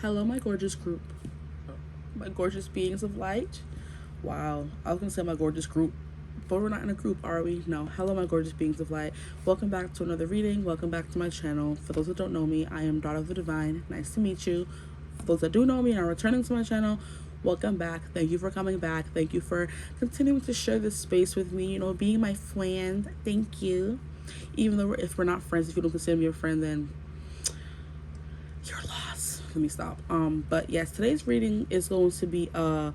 Hello, my gorgeous group. My gorgeous beings of light. Wow, I was gonna say my gorgeous group, but we're not in a group, are we? No. Hello, my gorgeous beings of light. Welcome back to another reading. Welcome back to my channel. For those that don't know me, I am Daughter of the Divine. Nice to meet you. For those that do know me and are returning to my channel, welcome back. Thank you for coming back. Thank you for continuing to share this space with me. You know, being my friend. Thank you. Even though if we're not friends, if you don't consider me a friend, then you're lost. Let me stop. But yes, today's reading is going to be a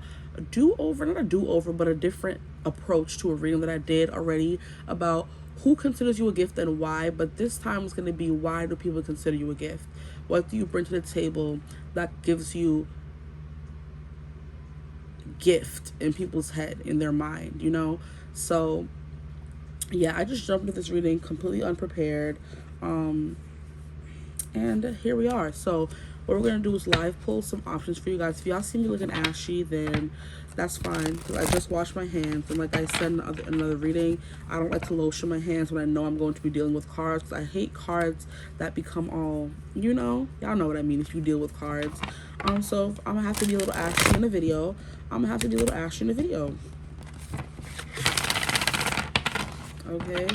do-over, not a do-over, but a different approach to a reading that I did already about who considers you a gift and why. But this time it's going to be, why do people consider you a gift? What do you bring to the table that gives you gift in people's head, in their mind, you know? So yeah, I just jumped into this reading completely unprepared. And here we are. So what we're going to do is live pull some options for you guys. If y'all see me looking ashy, then that's fine, because I just washed my hands. And like I said in another reading, I don't like to lotion my hands when I know I'm going to be dealing with cards, because I hate cards that become all, you know, y'all know what I mean if you deal with cards. So I'm going to have to be a little ashy in the video. Okay.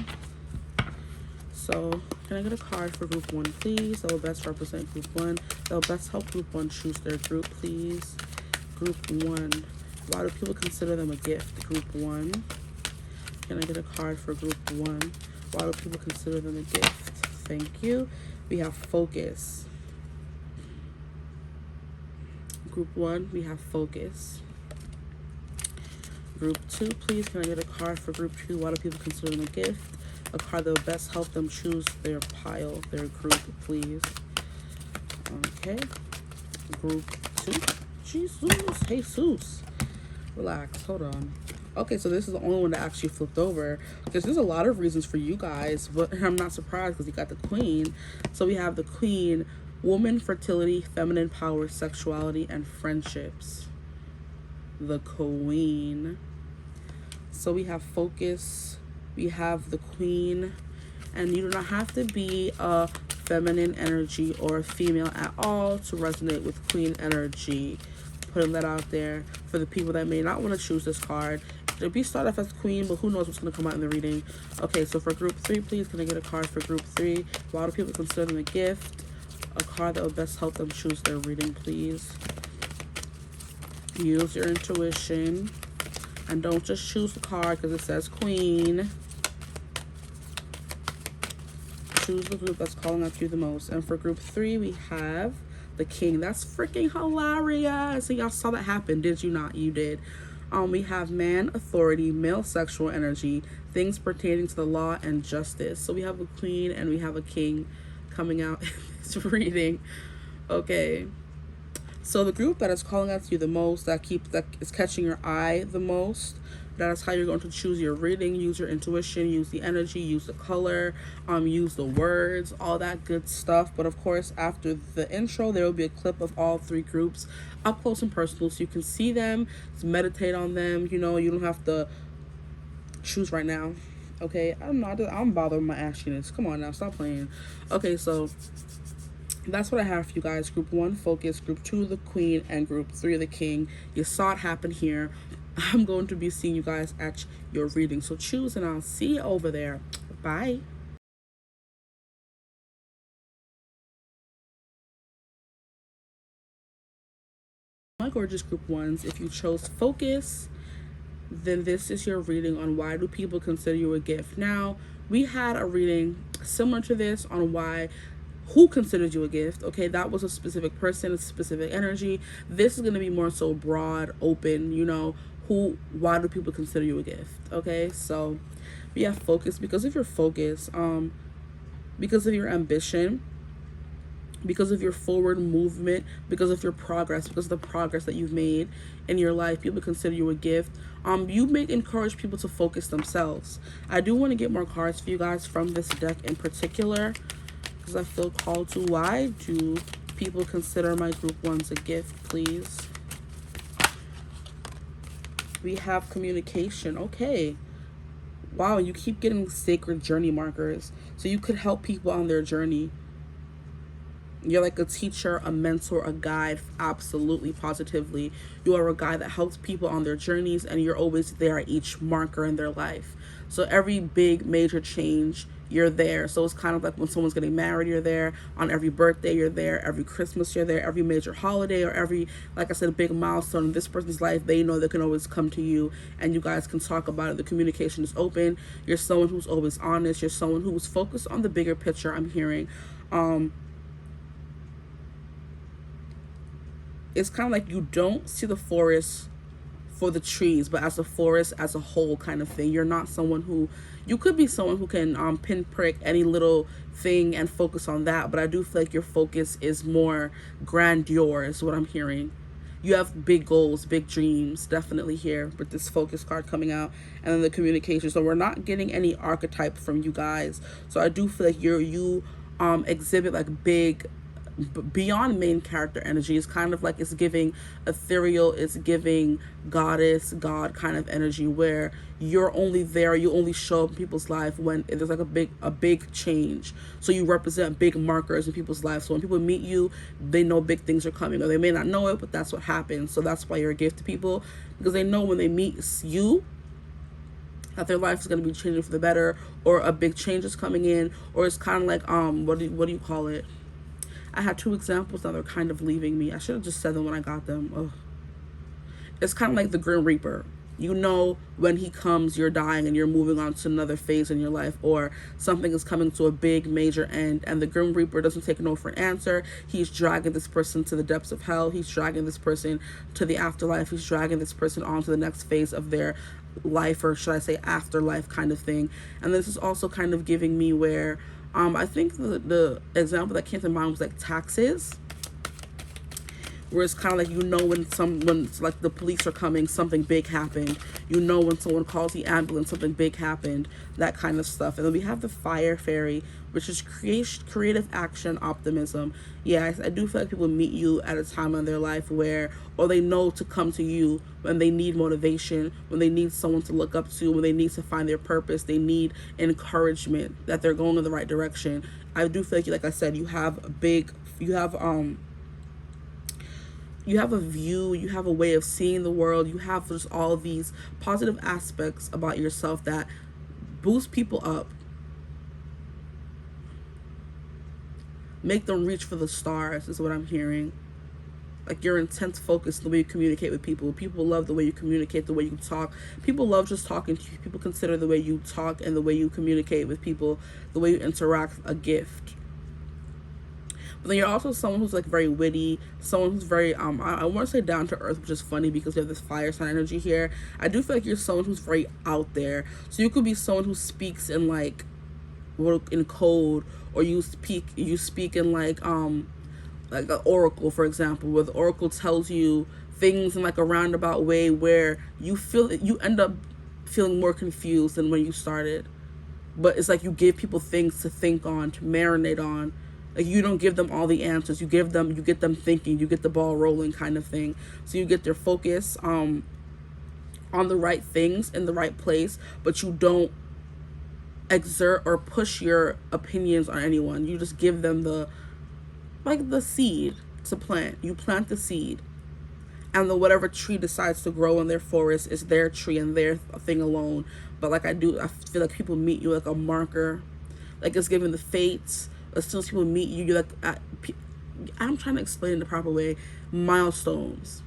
So, can I get a card for group 1, please? That will best represent group 1. That will best help group 1 choose their group, please. Group 1. Why do people consider them a gift? Group 1. Can I get a card for group 1? Why do people consider them a gift? Thank you. We have focus. Group 1, we have focus. Group 2, please. Can I get a card for group 2? Why do people consider them a gift? A card that will best help them choose their pile, their group, please. Okay. Group 2. Jesus. Relax. Hold on. Okay, so this is the only one that actually flipped over, because there's a lot of reasons for you guys, but I'm not surprised because you got the Queen. So we have the Queen, woman, fertility, feminine power, sexuality, and friendships. The Queen. So we have focus. We have the Queen, and you do not have to be a feminine energy or a female at all to resonate with Queen energy. Putting that out there for the people that may not want to choose this card. If you start off as Queen, but who knows what's going to come out in the reading. Okay, so for group 3, please, can I get a card for group 3? Why do people consider them a gift? A card that will best help them choose their reading, please. Use your intuition, and don't just choose the card because it says Queen. Choose the group that's calling out to you the most. And for group 3, we have the King. That's freaking hilarious. So y'all saw that happen, did you not? You did. We have man, authority, male sexual energy, things pertaining to the law and justice. So we have a Queen and we have a King coming out in this reading. Okay. So the group that is calling out to you the most, that is catching your eye the most, that is how you're going to choose your reading. Use your intuition, use the energy, use the color, use the words, all that good stuff. But of course, after the intro, there will be a clip of all 3 groups up close and personal, so you can see them, meditate on them. You know, you don't have to choose right now. Okay, I'm bothered with my ashiness. Come on now, stop playing. Okay, so that's what I have for you guys. Group 1, focus. Group 2, the Queen. And group 3, the King. You saw it happen here. I'm going to be seeing you guys at your reading. So choose, and I'll see you over there. Bye. My gorgeous group 1s, if you chose focus, then this is your reading on why do people consider you a gift. Now, we had a reading similar to this on who considers you a gift. Okay, that was a specific person, a specific energy. This is going to be more so broad, open, you know, why do people consider you a gift? Okay, so we have focus. Because of your focus, because of your ambition, because of your forward movement, because of your progress, because of the progress that you've made in your life, people consider you a gift. You may encourage people to focus themselves. I do want to get more cards for you guys from this deck in particular, because I feel called to. Why do people consider my group 1s a gift, please? We have communication. Okay. Wow, you keep getting sacred journey markers. So you could help people on their journey. You're like a teacher, a mentor, a guide, absolutely, positively. You are a guy that helps people on their journeys, and you're always there at each marker in their life. So every big major change, you're there. So it's kind of like when someone's getting married, you're there. On every birthday, you're there. Every Christmas, you're there. Every major holiday, or every, like I said, a big milestone in this person's life, they know they can always come to you and you guys can talk about it. The communication is open. You're someone who's always honest. You're someone who's focused on the bigger picture, I'm hearing. It's kind of like you don't see the forest for the trees, but as a forest as a whole kind of thing. You're not someone who, you could be someone who can pinprick any little thing and focus on that, but I do feel like your focus is more grandeur is what I'm hearing. You have big goals, big dreams, definitely here with this focus card coming out, and then the communication. So we're not getting any archetype from you guys. So I do feel like you exhibit like big, beyond main character energy. Is kind of like, it's giving ethereal, it's giving goddess, god kind of energy, where you're only there, you only show up in people's life when there's like a big change. So you represent big markers in people's lives. So when people meet you, they know big things are coming, or they may not know it, but that's what happens. So that's why you're a gift to people, because they know when they meet you that their life is going to be changing for the better, or a big change is coming in, or it's kind of like what do you call it? I had two examples that are kind of leaving me. I should have just said them when I got them. Ugh. It's kind of like the Grim Reaper. You know when he comes, you're dying and you're moving on to another phase in your life, or something is coming to a big major end, and the Grim Reaper doesn't take no for an answer. He's dragging this person to the depths of hell. He's dragging this person to the afterlife. He's dragging this person on to the next phase of their life, or should I say afterlife kind of thing. And this is also kind of giving me where I think the example that came to mind was like taxes, where it's kind of like, you know, when like the police are coming, something big happened. You know when someone calls the ambulance, something big happened, that kind of stuff. And then we have the fire fairy, which is creative action, optimism. Yeah, I do feel like people meet you at a time in their life where, or they know to come to you when they need motivation, when they need someone to look up to, when they need to find their purpose, they need encouragement that they're going in the right direction. I do feel like I said, you have a view, you have a way of seeing the world, you have just all these positive aspects about yourself that boost people up, make them reach for the stars, is what I'm hearing. Like your intense focus, the way you communicate with people. People love the way you communicate, the way you talk. People love just talking to you. People consider the way you talk and the way you communicate with people, the way you interact, a gift. But then you're also someone who's like very witty, someone who's very I want to say down to earth, which is funny because you have this fire sign energy here. I do feel like you're someone who's very out there. So you could be someone who speaks in like in code, or you speak in like an oracle, for example, where the oracle tells you things in like a roundabout way, where you end up feeling more confused than when you started. But it's like you give people things to think on, to marinate on. Like you don't give them all the answers. You get them thinking, you get the ball rolling kind of thing. So you get their focus on the right things in the right place, but you don't exert or push your opinions on anyone. You just give them the seed to plant. You plant the seed, and whatever tree decides to grow in their forest is their tree and their thing alone. But I feel like people meet you like a marker, like it's giving the fates. As soon as people meet you, you're like, I'm trying to explain in the proper way, milestones.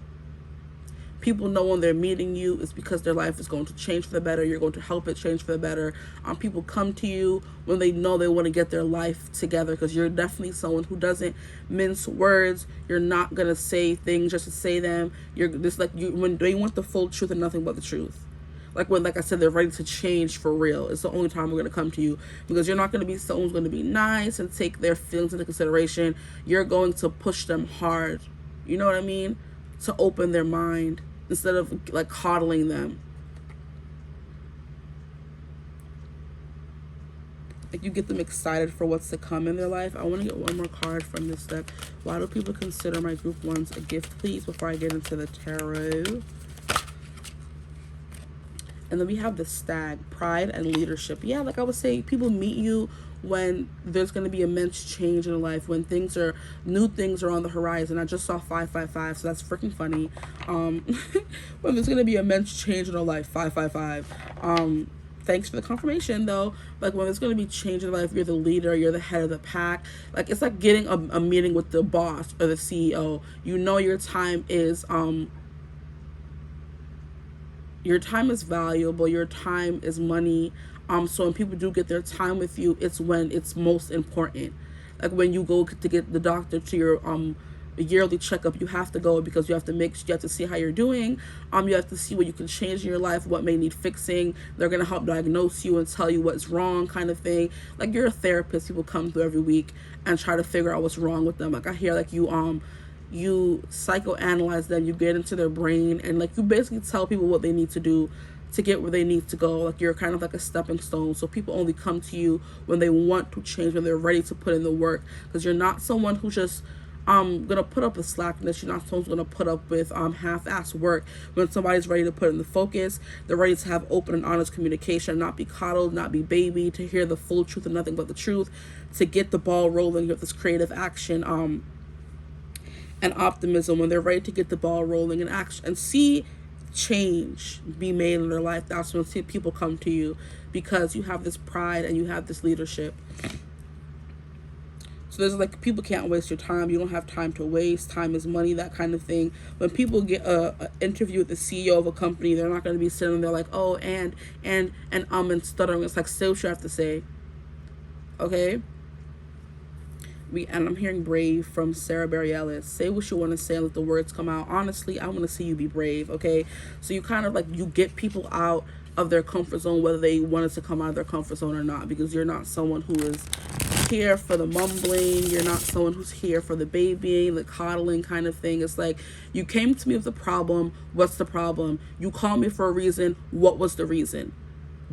People know when they're meeting you, it's because their life is going to change for the better. You're going to help it change for the better. People come to you when they know they want to get their life together, because you're definitely someone who doesn't mince words. You're not going to say things just to say them. You're just like, when they want the full truth and nothing but the truth. Like when, like I said, they're ready to change for real. It's the only time we're going to come to you, because you're not going to be someone who's going to be nice and take their feelings into consideration. You're going to push them hard. You know what I mean? To open their mind instead of like coddling them. Like you get them excited for what's to come in their life. I want to get one more card from this deck. Why do people consider my group ones a gift, please, before I get into the tarot? And then we have the Stag, pride and leadership. Yeah, like I was saying, people meet you when there's going to be immense change in life, when new things are on the horizon. I just saw 555, so that's freaking funny. When there's going to be immense change in our life, 555. Thanks for the confirmation, though. Like, when there's going to be change in life, you're the leader, you're the head of the pack. Like, it's like getting a meeting with the boss or the CEO. You know your time is valuable. Your time is money. So when people do get their time with you, it's when it's most important. Like, when you go to get the doctor to your yearly checkup, you have to go because you have to see how you're doing. You have to see what you can change in your life, what may need fixing. They're gonna help diagnose you and tell you what's wrong, kind of thing. Like, you're a therapist. People come through every week and try to figure out what's wrong with them. Like, I hear like you psychoanalyze them, you get into their brain, and like you basically tell people what they need to do to get where they need to go. Like, you're kind of like a stepping stone. So people only come to you when they want to change, when they're ready to put in the work, because you're not someone who's just gonna put up with slackness. You're not someone who's gonna put up with half-ass work. When somebody's ready to put in the focus, they're ready to have open and honest communication, not be coddled, not be baby, to hear the full truth and nothing but the truth, to get the ball rolling with this creative action and optimism. When they're ready to get the ball rolling and action and see change be made in their life, that's when people come to you, because you have this pride and you have this leadership. So there's like, people can't waste your time. You don't have time to waste. Time is money, that kind of thing. When people get a interview with the CEO of a company, they're not going to be sitting there like, oh, and stuttering. It's like, say what you have to say. Okay? And I'm hearing brave from Sarah Bareilles. Say what you want to say and let the words come out. Honestly, I want to see you be brave, okay? So you kind of like, you get people out of their comfort zone, whether they wanted to come out of their comfort zone or not, because you're not someone who is here for the mumbling. You're not someone who's here for the babying, the coddling kind of thing. It's like, you came to me with a problem. What's the problem? You called me for a reason. What was the reason?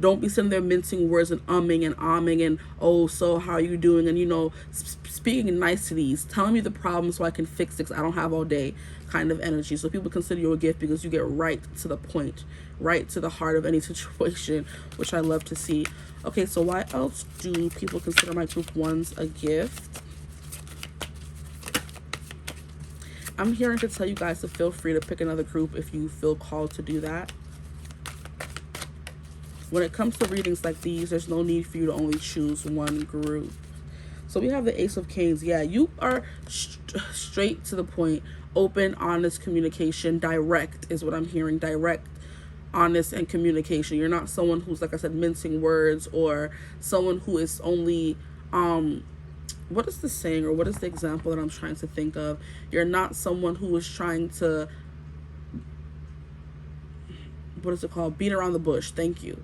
Don't be sitting there mincing words and umming and ahming and, oh, so how are you doing? And, you know, speaking niceties, telling me the problem so I can fix it, 'cause I don't have all day kind of energy. So people consider you a gift because you get right to the point, right to the heart of any situation, which I love to see. Okay, so why else do people consider my group ones a gift? I'm hearing to tell you guys to feel free to pick another group if you feel called to do that. When it comes to readings like these, there's no need for you to only choose one group. So we have the Ace of Canes. Yeah, you are straight to the point, open, honest communication, direct is what I'm hearing. Direct, honest, and communication. You're not someone who's, like I said, mincing words, or someone who is only, what is the saying, or what is the example that I'm trying to think of? You're not someone who is trying to, what is it called? Beat around the bush. Thank you.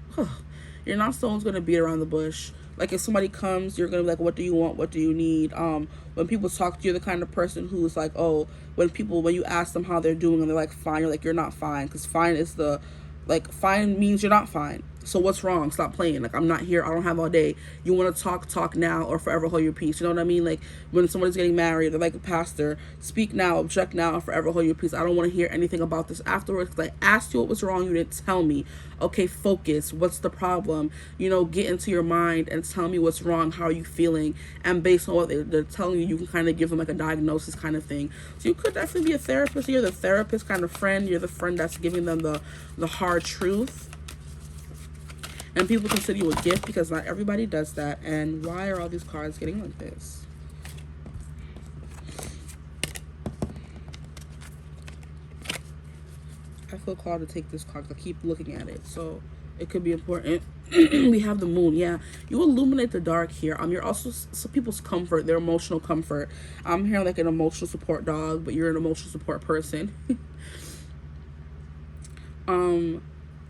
You're not someone who's going to beat around the bush. Like, if somebody comes, you're going to be like, what do you want? What do you need? When people talk to you, you're the kind of person who's like, oh, when you ask them how they're doing and they're like, fine, you're like, you're not fine. Because fine is fine means you're not fine. So what's wrong? Stop playing. Like, I'm not here. I don't have all day. You want to talk now, or forever hold your peace. You know what I mean? Like, when somebody's getting married, they're like, a pastor, speak now, object now, and forever hold your peace. I don't want to hear anything about this afterwards, because I asked you what was wrong. You didn't tell me. Okay, focus. What's the problem? You know, get into your mind and tell me what's wrong. How are you feeling? And based on what they're telling you, you can kind of give them like a diagnosis kind of thing. So you could definitely be a therapist. You're the therapist kind of friend. You're the friend that's giving them the hard truth. And people consider you a gift, because not everybody does that. And why are all these cards getting like this? I feel called to take this card. I keep looking at it, so it could be important. We have the moon. Yeah, you illuminate the dark here. You're also some people's comfort, their emotional comfort. I'm hearing like an emotional support dog, but you're an emotional support person.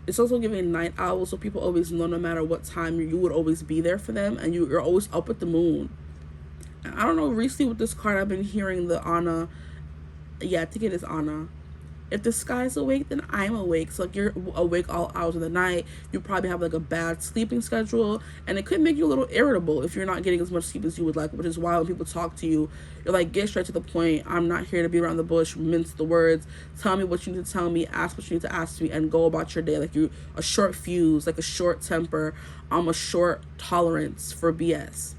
It's also giving night owl, so people always know no matter what time you would always be there for them, and you're always up with the moon. And I don't know, recently with this card, I've been hearing the Anna. Yeah, I think it is Anna. If the sky's awake, then I'm awake. So like, you're awake all hours of the night. You probably have like a bad sleeping schedule, and it could make you a little irritable if you're not getting as much sleep as you would like, which is why when people talk to you, you're like, get straight to the point. I'm not here to be around the bush, mince the words. Tell me what you need to tell me, ask what you need to ask me, and go about your day. Like, you're a short fuse, like a short temper, a short tolerance for BS.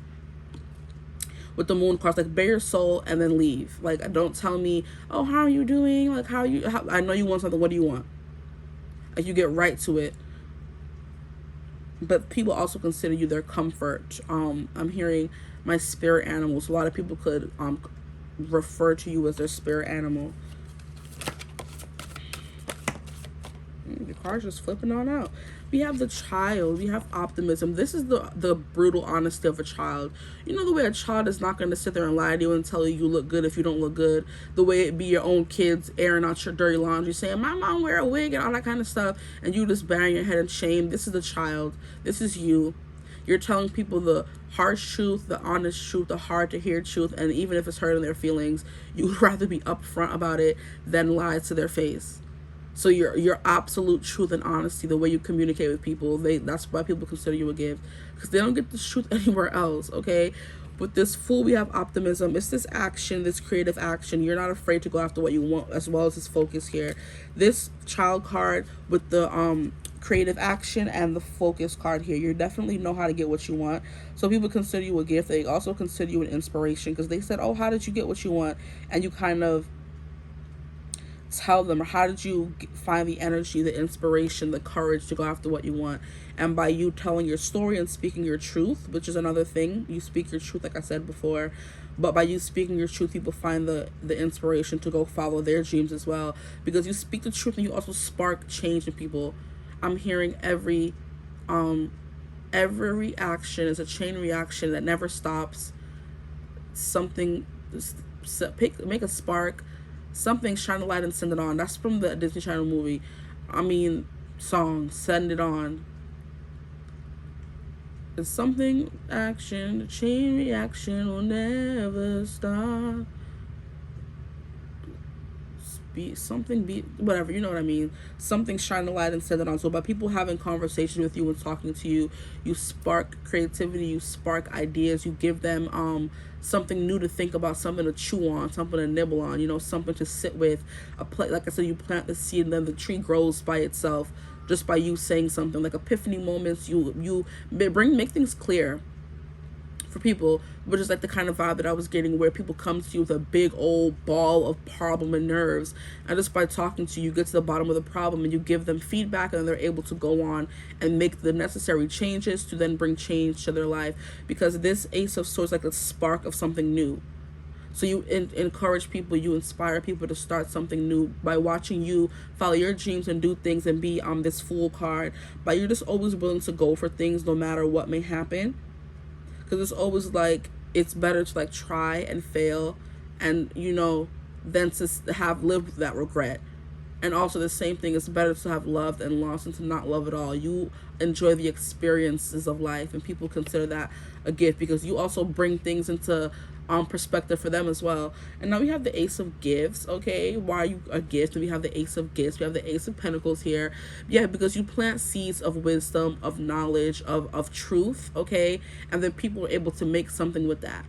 with the moon cards, like bare your soul and then leave. Like, don't tell me, oh, how are you doing? Like, I know you want something. What do you want? Like, you get right to it. But people also consider you their comfort. I'm hearing my spirit animals. A lot of people could refer to you as their spirit animal. The card's just flipping on out. We have the child. We have optimism. This is the brutal honesty of a child. You know, the way a child is not going to sit there and lie to you and tell you look good if you don't look good. The way it be your own kids airing out your dirty laundry, saying, my mom wear a wig and all that kind of stuff. And you just bang your head in shame. This is the child. This is you. You're telling people the harsh truth, the honest truth, the hard to hear truth. And even if it's hurting their feelings, you would rather be upfront about it than lie to their face. So your absolute truth and honesty, the way you communicate with people, that's why people consider you a gift, because they don't get this truth anywhere else, okay? With this Fool, we have optimism. It's this action, this creative action. You're not afraid to go after what you want, as well as this focus here. This Child card with the creative action and the focus card here, you definitely know how to get what you want. So people consider you a gift. They also consider you an inspiration, because they said, oh, how did you get what you want? And you kind of tell them, or how did you find the energy, the inspiration, the courage to go after what you want? And by you telling your story and speaking your truth, which is another thing, you speak your truth, like I said before, but by you speaking your truth, people find the inspiration to go follow their dreams as well, because you speak the truth and you also spark change in people. I'm hearing every reaction is a chain reaction that never stops. Something, make a spark. Something, shine a light and send it on. That's from the Disney Channel movie. Song, Send It On. It's something, action, the chain reaction will never stop. Whatever, you know what I mean. Something, shine a light and send it on. So by people having conversations with you and talking to you, you spark creativity, you spark ideas, you give them something new to think about, something to chew on, something to nibble on, you know, something to sit with. Like I said, you plant the seed and then the tree grows by itself just by you saying something. Like epiphany moments, you make things clear for people, which is like the kind of vibe that I was getting, where people come to you with a big old ball of problem and nerves, and just by talking to you, you get to the bottom of the problem and you give them feedback, and they're able to go on and make the necessary changes to then bring change to their life, because this Ace of Swords is like a spark of something new. So you encourage people, you inspire people to start something new by watching you follow your dreams and do things and be this Fool card. But you're just always willing to go for things no matter what may happen, because it's always like, it's better to like try and fail, and you know, than to have lived with that regret. And also the same thing, it's better to have loved and lost than to not love at all. You enjoy the experiences of life, and people consider that a gift, because you also bring things into perspective for them as well. And now we have the Ace of Gifts. Okay, why are you a gift? And we have the Ace of Gifts. We have the Ace of Pentacles here. Yeah, because you plant seeds of wisdom, of knowledge, of truth. Okay, and then people are able to make something with that.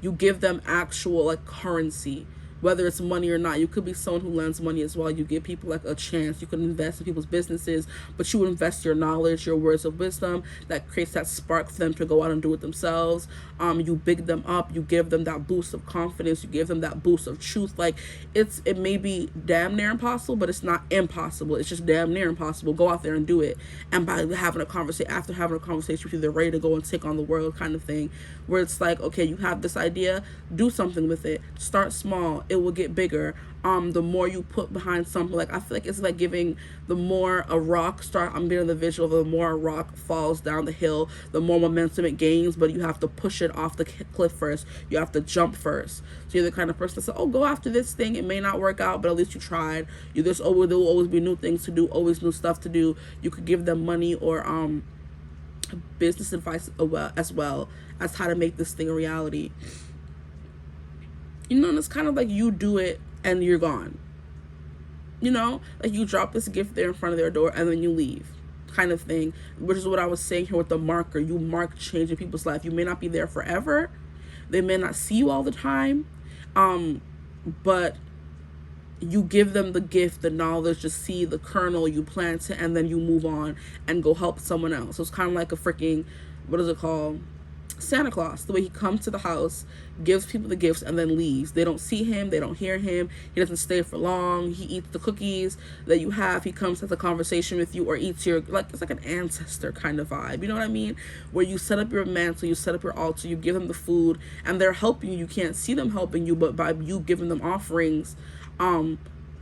You give them actual like currency, whether it's money or not. You could be someone who lends money as well. You give people like a chance. You can invest in people's businesses, but you invest your knowledge, your words of wisdom that creates that spark for them to go out and do it themselves. You big them up. You give them that boost of confidence. You give them that boost of truth. Like it may be damn near impossible, but it's not impossible. It's just damn near impossible. Go out there and do it. And by having a conversation, after having a conversation with you, they're ready to go and take on the world, kind of thing, where it's like, okay, you have this idea, do something with it. Start small. It will get bigger. The more you put behind something, like I feel like it's like giving, the more a rock I'm getting the visual of the more a rock falls down the hill, the more momentum it gains, but you have to push it off the cliff first. You have to jump first. So you're the kind of person that says, oh, go after this thing. It may not work out, but at least you tried. There will always be new things to do, always new stuff to do. You could give them money or business advice as well as how to make this thing a reality. You know, and it's kind of like you do it and you're gone. You know, like you drop this gift there in front of their door and then you leave, kind of thing, which is what I was saying here with the marker. You mark change in people's life. You may not be there forever. They may not see you all the time, but you give them the gift, the knowledge, to see the kernel, you plant it, and then you move on and go help someone else. So it's kind of like a freaking, what is it called? Santa Claus, the way he comes to the house, gives people the gifts, and then leaves. They don't see him, they don't hear him, he doesn't stay for long, he eats the cookies that you have, he comes, has a conversation with you, or eats your, like, it's like an ancestor kind of vibe, you know what I mean? Where you set up your mantle, you set up your altar, you give them the food, and they're helping you. You can't see them helping you, but by you giving them offerings,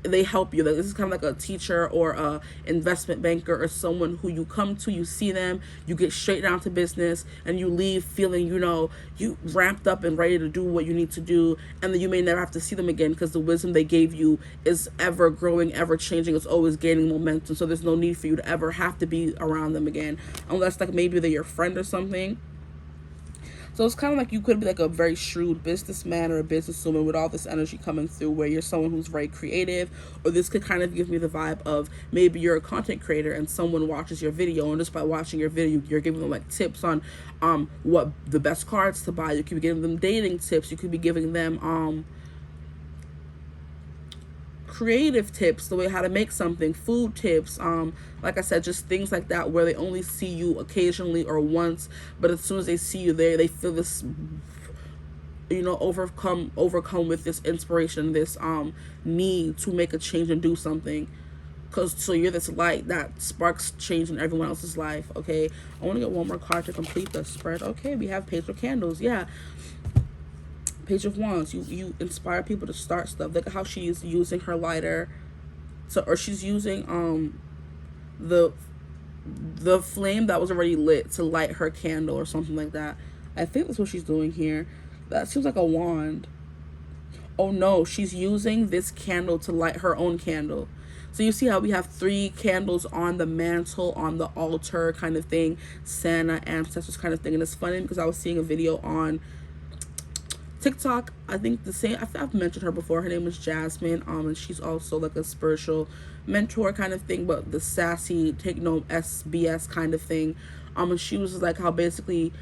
they help you. This is kind of like a teacher or a investment banker or someone who you come to, you see them, you get straight down to business, and you leave feeling, you know, you ramped up and ready to do what you need to do, and then you may never have to see them again because the wisdom they gave you is ever growing, ever changing, it's always gaining momentum, so there's no need for you to ever have to be around them again, unless like maybe they're your friend or something. So it's kind of like you could be like a very shrewd businessman or a businesswoman with all this energy coming through, where you're someone who's very creative, or this could kind of give me the vibe of maybe you're a content creator and someone watches your video, and just by watching your video, you're giving them like tips on what the best cards to buy. You could be giving them dating tips. You could be giving them creative tips, the way how to make something, food tips, like I said, just things like that, where they only see you occasionally or once, but as soon as they see you there, they feel this, you know, overcome with this inspiration, this need to make a change and do something, because so you're this light that sparks change in everyone else's life. Okay, I want to get one more card to complete the spread. Okay, we have Page of Candles. Yeah, Page of Wands. You inspire people to start stuff. Look at how she's using her lighter or she's using the flame that was already lit to light her candle or something like that. I think that's what she's doing here. That seems like a wand. Oh no, she's using this candle to light her own candle. So you see how we have 3 candles on the mantle, on the altar kind of thing, Santa, ancestors kind of thing. And it's funny because I was seeing a video on TikTok, I think the same, I've mentioned her before, her name is Jasmine, and she's also like a spiritual mentor kind of thing, but the sassy, take no SBS kind of thing, and she was like how basically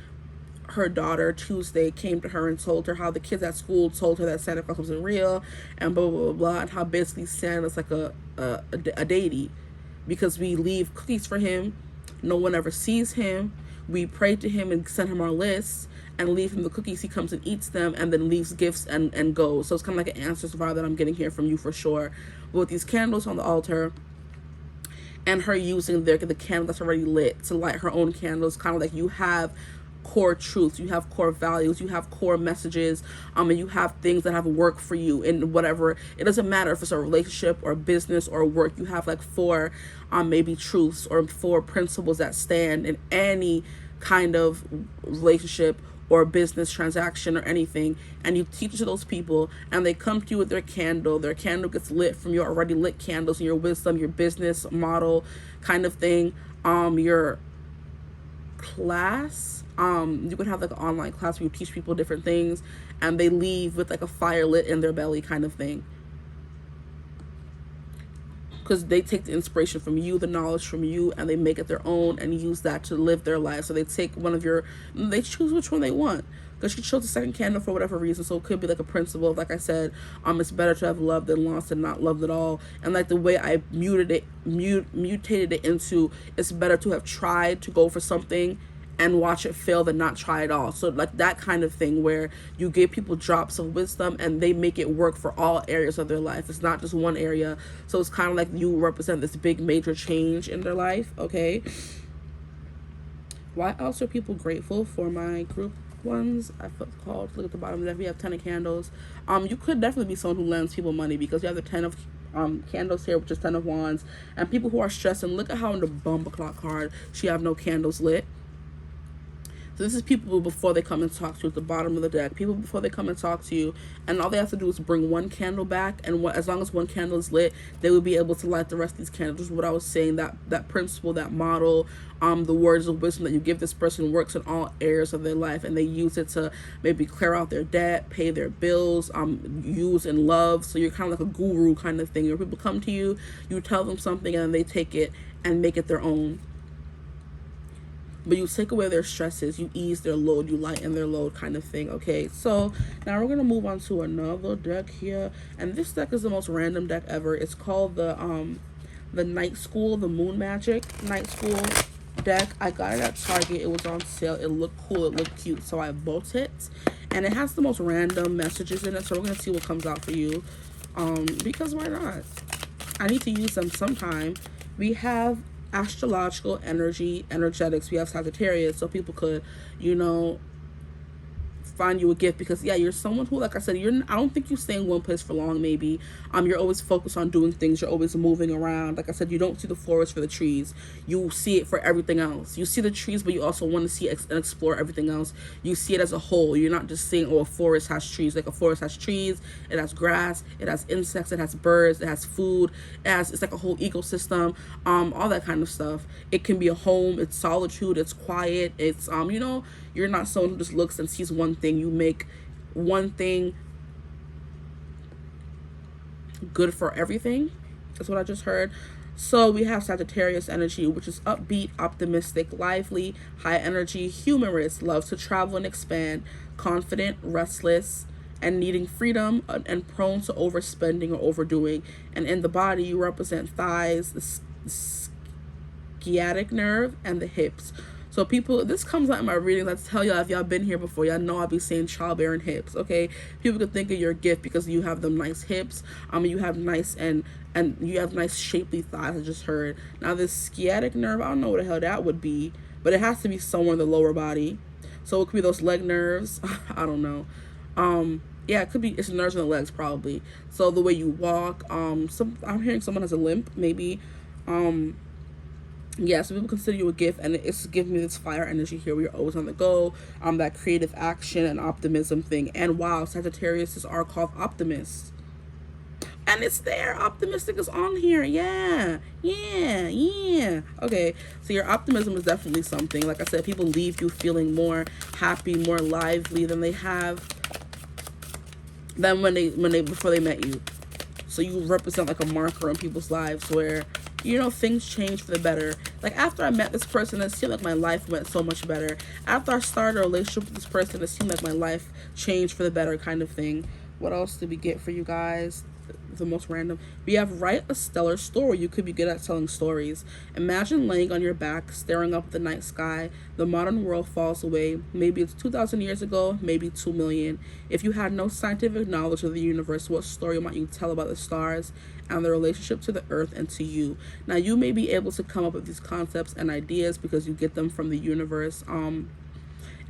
her daughter Tuesday came to her and told her how the kids at school told her that Santa Claus wasn't real, and blah blah blah blah, and how basically Santa's like a deity, because we leave cookies for him, no one ever sees him, we pray to him and send him our lists, and leave him the cookies, he comes and eats them, and then leaves gifts and goes. So it's kind of like an ancestor vibe that I'm getting here from you for sure. But with these candles on the altar, and her using the candle that's already lit to light her own candles, kind of like you have core truths, you have core values, you have core messages, and you have things that have worked for you in whatever, it doesn't matter if it's a relationship or business or work, you have like 4 maybe truths or 4 principles that stand in any kind of relationship or business transaction or anything, and you teach it to those people, and they come to you with their candle gets lit from your already lit candles, and your wisdom, your business model kind of thing, your class, you could have like an online class where you teach people different things, and they leave with like a fire lit in their belly kind of thing, because they take the inspiration from you, the knowledge from you, and they make it their own and use that to live their life. So they take they choose which one they want, because she chose the second candle for whatever reason. So it could be like a principle of, like I said, it's better to have loved than lost than not loved at all. And like the way I mutated it into, it's better to have tried to go for something and watch it fail than not try at all. So like that kind of thing, where you give people drops of wisdom and they make it work for all areas of their life. It's not just one area. So it's kind of like you represent this big major change in their life. Okay, why else are people grateful for my group ones? I felt called, look at the bottom left, we have 10 of candles. You could definitely be someone who lends people money, because you have the 10 of candles here, which is 10 of wands, and people who are stressed. And look at how in the bumper clock card she have no candles lit. So this is people before they come and talk to you at the bottom of the deck. People before they come and talk to you, and all they have to do is bring 1 candle back, and as long as 1 candle is lit, they will be able to light the rest of these candles. This is what I was saying, that principle, that model, the words of wisdom that you give this person works in all areas of their life, and they use it to maybe clear out their debt, pay their bills, use in love. So you're kind of like a guru kind of thing, where people come to you, you tell them something, and then they take it and make it their own. But you take away their stresses, you ease their load, you lighten their load kind of thing. Okay, so now we're going to move on to another deck here. And this deck is the most random deck ever. It's called the Night School, the Moon Magic Night School. deck. I got it at Target. It was on sale. It looked cool. It looked cute. So I bought it. And it has the most random messages in it. So we're going to see what comes out for you. Because why not? I need to use them sometime. We have astrological energetics. We have Sagittarius. So people could, you know, find you a gift, because yeah, you're someone who, like I said, I don't think you stay in one place for long. Maybe you're always focused on doing things. You're always moving around. Like I said, you don't see the forest for the trees, you see it for everything else. You see the trees, but you also want to see and explore everything else. You see it as a whole. You're not just saying, oh, a forest has trees. Like, a forest has trees, it has grass, it has insects, it has birds, it has food, it's like a whole ecosystem, all that kind of stuff. It can be a home, it's solitude, it's quiet, it's you know, you're not someone who just looks and sees one thing. You make one thing good for everything. That's what I just heard. So we have Sagittarius energy, which is upbeat, optimistic, lively, high energy, humorous, loves to travel and expand, confident, restless, and needing freedom, and prone to overspending or overdoing. And in the body, you represent thighs, the sciatic nerve, and the hips. So people, this comes out in my readings. I tell y'all, if y'all been here before, y'all know I'll be saying childbearing hips, okay? People could think of your gift because you have them nice hips. You have nice and you have nice shapely thighs, I just heard. Now this sciatic nerve, I don't know what the hell that would be, but it has to be somewhere in the lower body. So it could be those leg nerves. I don't know. Yeah, it could be, it's nerves in the legs probably. So the way you walk, I'm hearing someone has a limp, maybe. Yeah, so people consider you a gift, and it's giving me this fire energy here where you're always on the go, that creative action and optimism thing. And wow, Sagittarius are called optimists. And it's there. Optimistic is on here. Yeah. Okay, so your optimism is definitely something. Like I said, people leave you feeling more happy, more lively than they have before they met you. So you represent like a marker in people's lives where, you know, things change for the better. Like, after I met this person, it seemed like my life went so much better. After I started a relationship with this person, it seemed like my life changed for the better, kind of thing. What else did we get for you guys? The most random. We have write a stellar story. You could be good at telling stories. Imagine laying on your back, staring up at the night sky. The modern world falls away. Maybe it's 2,000 years ago, maybe 2 million. If you had no scientific knowledge of the universe, what story might you tell about the stars and the relationship to the earth and to you? Now, you may be able to come up with these concepts and ideas because you get them from the universe, and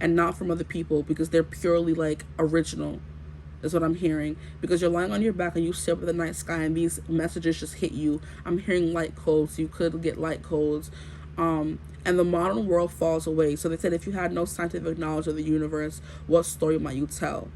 not from other people, because they're purely like original, is what I'm hearing. Because you're lying on your back and you sit up at the night sky and these messages just hit you. I'm hearing light codes. You could get light codes. And the modern world falls away. So they said, if you had no scientific knowledge of the universe, what story might you tell?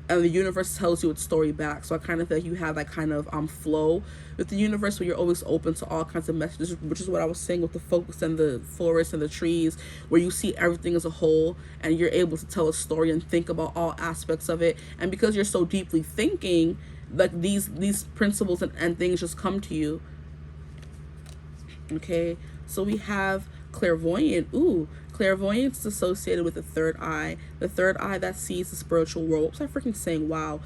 And the universe tells you its story back. So I kind of feel like you have that kind of flow with the universe where you're always open to all kinds of messages, which is what I was saying with the focus and the forest and the trees, where you see everything as a whole and you're able to tell a story and think about all aspects of it. And because you're so deeply thinking, like these principles and things just come to you. Okay, so we have clairvoyant. Ooh, clairvoyance is associated with the third eye. The third eye that sees the spiritual world. What was I freaking saying? Wow.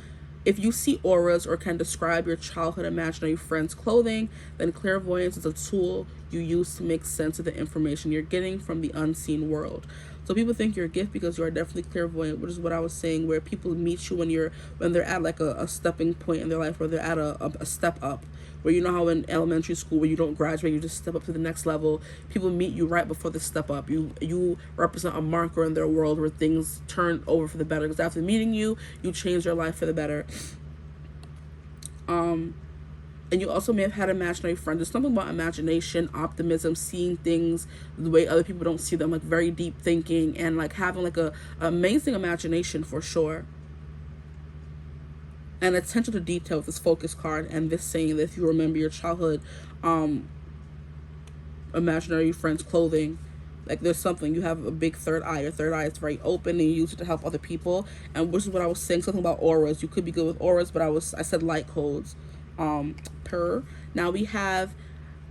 If you see auras or can describe your childhood imaginary friend's clothing, then clairvoyance is a tool you use to make sense of the information you're getting from the unseen world. So people think you're a gift because you are definitely clairvoyant, which is what I was saying, where people meet you when they're at like a stepping point in their life, where they're at a step up. Where, you know how in elementary school where you don't graduate, you just step up to the next level. People meet you right before the step up. You represent a marker in their world where things turn over for the better. Because after meeting you, you change your life for the better. And you also may have had an imaginary friend. There's something about imagination, optimism, seeing things the way other people don't see them, like very deep thinking, and like having like a amazing imagination for sure. And attention to detail with this focus card, and this saying that if you remember your childhood imaginary friend's clothing, like there's something, you have a big third eye. Your third eye is very open and you use it to help other people. And which is what I was saying, something about auras. You could be good with auras, but I said light codes. Now we have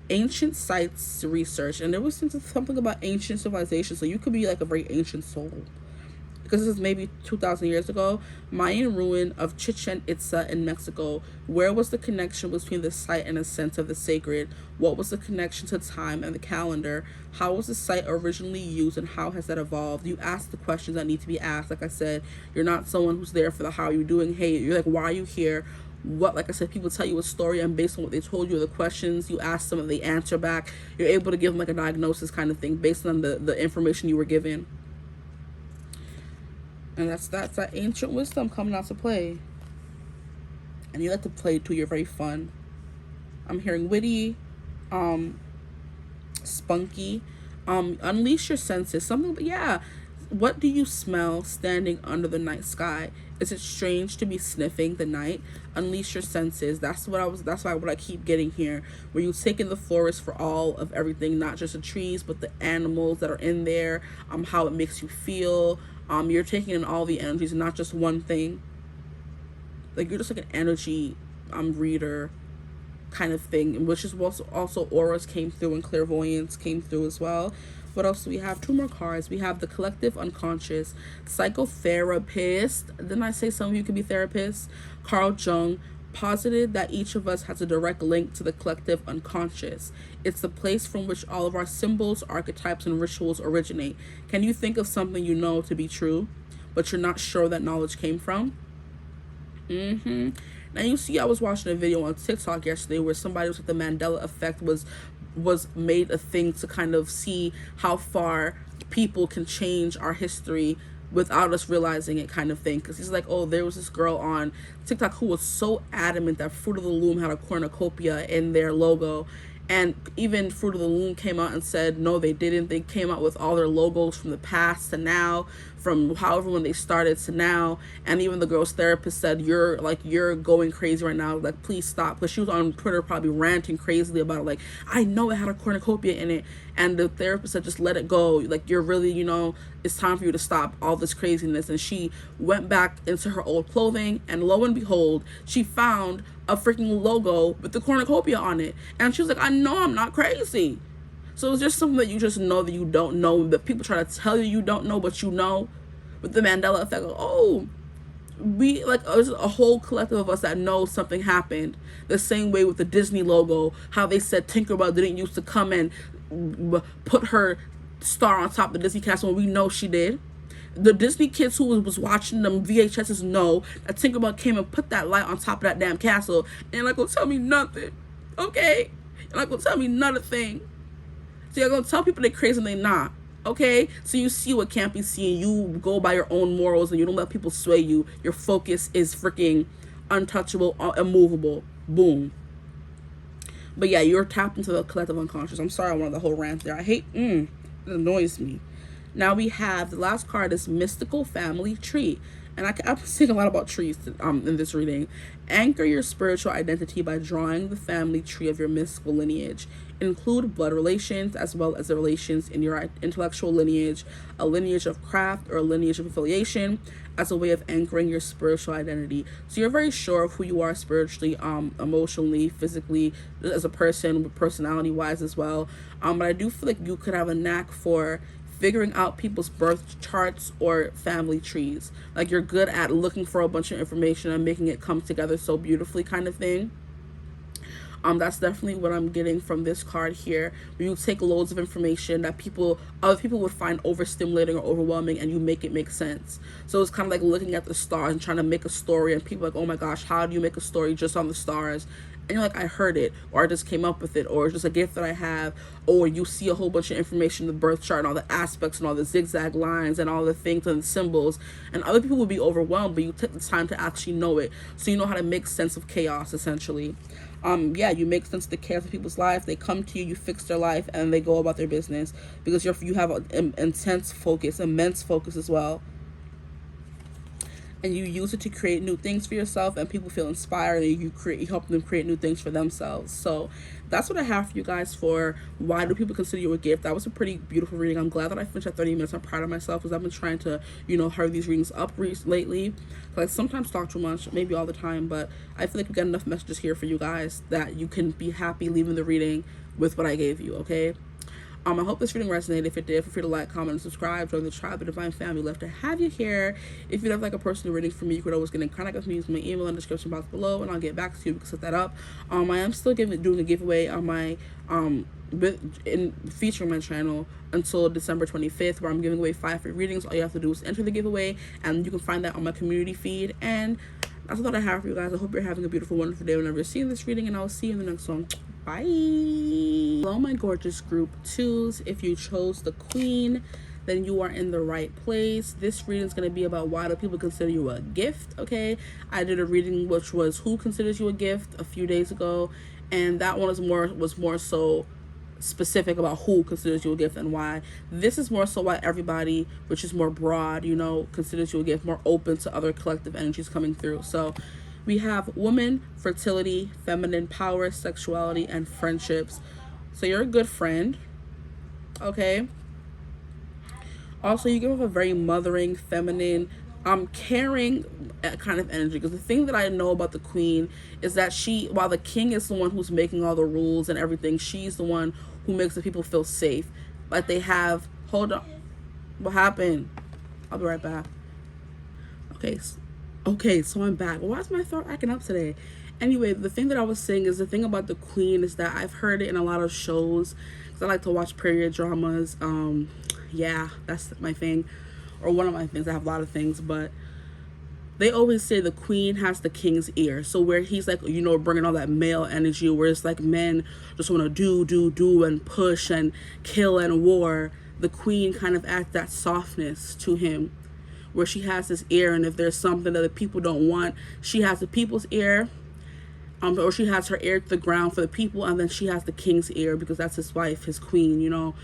ancient sites research, and there was something about ancient civilization. So you could be like a very ancient soul. because this is maybe 2,000 years ago. Mayan ruin of Chichen Itza in Mexico. Where was the connection between the site and a sense of the sacred? What was the connection to time and the calendar? How was the site originally used, and how has that evolved? You ask the questions that need to be asked. Like I said, you're not someone who's there for the how you're doing. Hey, you're like, why are you here? What, like I said, people tell you a story, and based on what they told you, or the questions you ask them and they answer back, you're able to give them like a diagnosis kind of thing based on the information you were given. And that's that ancient wisdom coming out to play. And you like to play too. You're very fun. I'm hearing witty, spunky, unleash your senses. Something, but yeah. What do you smell standing under the night sky? Is it strange to be sniffing the night? Unleash your senses. That's what I keep getting here. Where you take in the forest for all of everything, not just the trees, but the animals that are in there, how it makes you feel. You're taking in all the energies, not just one thing. Like, you're just like an energy reader kind of thing, which is also auras came through, and clairvoyance came through as well. What else do we have? 2 more cards. We have the collective unconscious, psychotherapist. Didn't I say some of you could be therapists? Carl Jung posited that each of us has a direct link to the collective unconscious. It's the place from which all of our symbols, archetypes, and rituals originate. Can you think of something you know to be true, but you're not sure that knowledge came from? Now you see, I was watching a video on TikTok yesterday where somebody was like, the Mandela effect was made a thing to kind of see how far people can change our history without us realizing it, kind of thing. Because he's like, oh, there was this girl on TikTok who was so adamant that Fruit of the Loom had a cornucopia in their logo. And even Fruit of the Loom came out and said, no, they didn't. They came out with all their logos from the past to now, from however when they started to now. And even the girl's therapist said, you're going crazy right now. Like, please stop. Because she was on Twitter probably ranting crazily about it. Like, I know it had a cornucopia in it. And the therapist said, just let it go. Like, you're really, it's time for you to stop all this craziness. And she went back into her old clothing. And lo and behold, she found a freaking logo with the cornucopia on it. And she was like, I know I'm not crazy. So it's just something that you just know that you don't know, that people try to tell you don't know, but you know. With the Mandela effect, there's a whole collective of us that know something happened. The same way with the Disney logo, how they said Tinkerbell didn't used to come and put her star on top of the Disney castle, when we know she did. The Disney kids who was watching them VHSs know that Tinkerbell came and put that light on top of that damn castle. And you're not gonna tell me nothing, okay? You're not gonna tell me not thing. So you're gonna tell people they're crazy and they're not, okay? So you see what can't be seen. You go by your own morals and you don't let people sway you. Your focus is freaking untouchable, immovable. Boom. But yeah, you're tapped into the collective unconscious. I'm sorry I wanted the whole rant there. I hate, it annoys me. Now we have, the last card is Mystical Family Tree. And I'm seeing a lot about trees in this reading. Anchor your spiritual identity by drawing the family tree of your mystical lineage. Include blood relations as well as the relations in your intellectual lineage, a lineage of craft or a lineage of affiliation, as a way of anchoring your spiritual identity. So you're very sure of who you are spiritually, emotionally, physically, as a person, personality-wise as well. But I do feel like you could have a knack for figuring out people's birth charts or family trees. Like, you're good at looking for a bunch of information and making it come together so beautifully, kind of thing. That's definitely what I'm getting from this card here, where you take loads of information that other people would find overstimulating or overwhelming, and you make it make sense. So it's kind of like looking at the stars and trying to make a story, and people are like, oh my gosh, how do you make a story just on the stars? And you're like, I heard it, or I just came up with it, or it's just a gift that I have. Or you see a whole bunch of information in the birth chart and all the aspects and all the zigzag lines and all the things and the symbols, and other people would be overwhelmed, but you take the time to actually know it, so you know how to make sense of chaos, essentially. You make sense of the chaos of people's life. They come to you, you fix their life, and they go about their business, because you have an intense focus, immense focus as well. And you use it to create new things for yourself, and people feel inspired, and you help them create new things for themselves. So that's what I have for you guys for why do people consider you a gift. That was a pretty beautiful reading. I'm glad that I finished at 30 minutes. I'm proud of myself, because I've been trying to, hurry these readings up lately. I sometimes talk too much, maybe all the time, but I feel like we got enough messages here for you guys that you can be happy leaving the reading with what I gave you, okay? I hope this reading resonated. If it did, feel free to like, comment, and subscribe. Join the tribe, the divine family. Love to have you here. If you'd have like a personal reading from me, you could always get in contact with me using my email in the description box below, and I'll get back to you. We can set that up. I am still doing a giveaway on my featuring my channel until December 25th, where I'm giving away 5 free readings. All you have to do is enter the giveaway, and you can find that on my community feed. And that's all I have for you guys. I hope you're having a beautiful, wonderful day whenever you're seeing this reading, and I'll see you in the next one. Bye. Hello, my gorgeous group 2s. If you chose the Queen, then you are in the right place. This reading is going to be about why do people consider you a gift, okay? I did a reading which was who considers you a gift a few days ago, and that one was more so specific about who considers you a gift and why. This is more so why everybody, which is more broad, you know, considers you a gift, more open to other collective energies coming through. So we have woman, fertility, feminine power, sexuality, and friendships. So you're a good friend, okay? Also, you give off a very mothering, feminine, caring kind of energy. Because the thing that I know about the Queen is that while the King is the one who's making all the rules and everything, she's the one who makes the people feel safe. Like they have, hold on, what happened? I'll be right back. Okay, so I'm back. Why is my throat acting up today? Anyway, the thing that I was saying is the thing about the Queen is that I've heard it in a lot of shows, because I like to watch period dramas. Yeah, that's my thing, or one of my things. I have a lot of things, but they always say the Queen has the King's ear. So where he's like, you know, bringing all that male energy, where it's like men just want to do and push and kill and war, the Queen kind of adds that softness to him, where she has this ear, and if there's something that the people don't want, she has the people's ear, or she has her ear to the ground for the people, and then she has the King's ear because that's his wife, his queen, you know,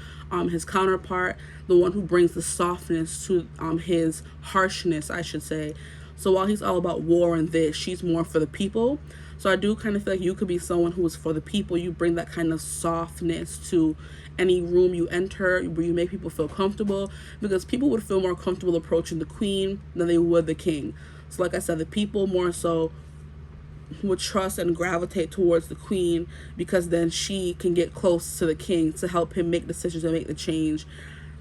his counterpart, the one who brings the softness to his harshness, I should say. So while he's all about war and this, she's more for the people. So I do kind of feel like you could be someone who is for the people. You bring that kind of softness to any room you enter, where you make people feel comfortable, because people would feel more comfortable approaching the Queen than they would the King. So like I said, the people more so would trust and gravitate towards the Queen, because then she can get close to the King to help him make decisions and make the change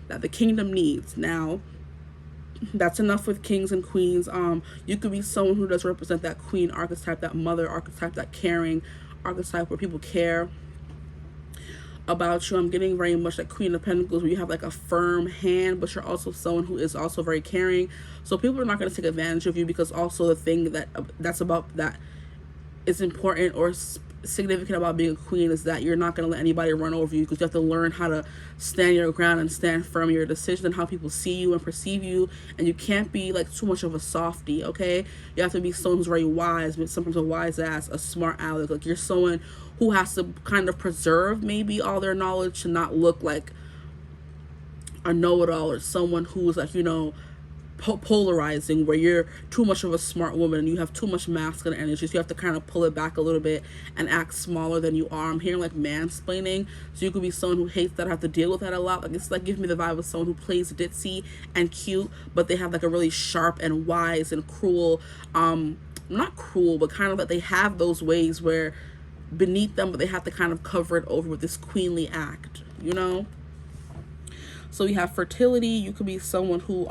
that the kingdom needs. Now, that's enough with kings and queens. You could be someone who does represent that queen archetype, that mother archetype, that caring archetype, where people care about you. I'm getting very much like Queen of Pentacles, where you have like a firm hand, but you're also someone who is also very caring. So people are not going to take advantage of you, because also the thing that's about that is important or significant about being a queen is that you're not going to let anybody run over you, because you have to learn how to stand your ground and stand firm in your decision and how people see you and perceive you. And you can't be like too much of a softie, okay? You have to be someone who's very wise, but sometimes a wise ass, a smart aleck. Like you're someone who has to kind of preserve maybe all their knowledge to not look like a know-it-all, or someone who's like, you know, polarizing, where you're too much of a smart woman and you have too much masculine energy, so you have to kind of pull it back a little bit and act smaller than you are. I'm hearing like mansplaining, so you could be someone who hates that, have to deal with that a lot. Like it's like giving me the vibe of someone who plays ditzy and cute, but they have like a really sharp and wise and cruel, not cruel, but kind of that they have those ways where beneath them, but they have to kind of cover it over with this queenly act, you know? So we have fertility. You could be someone who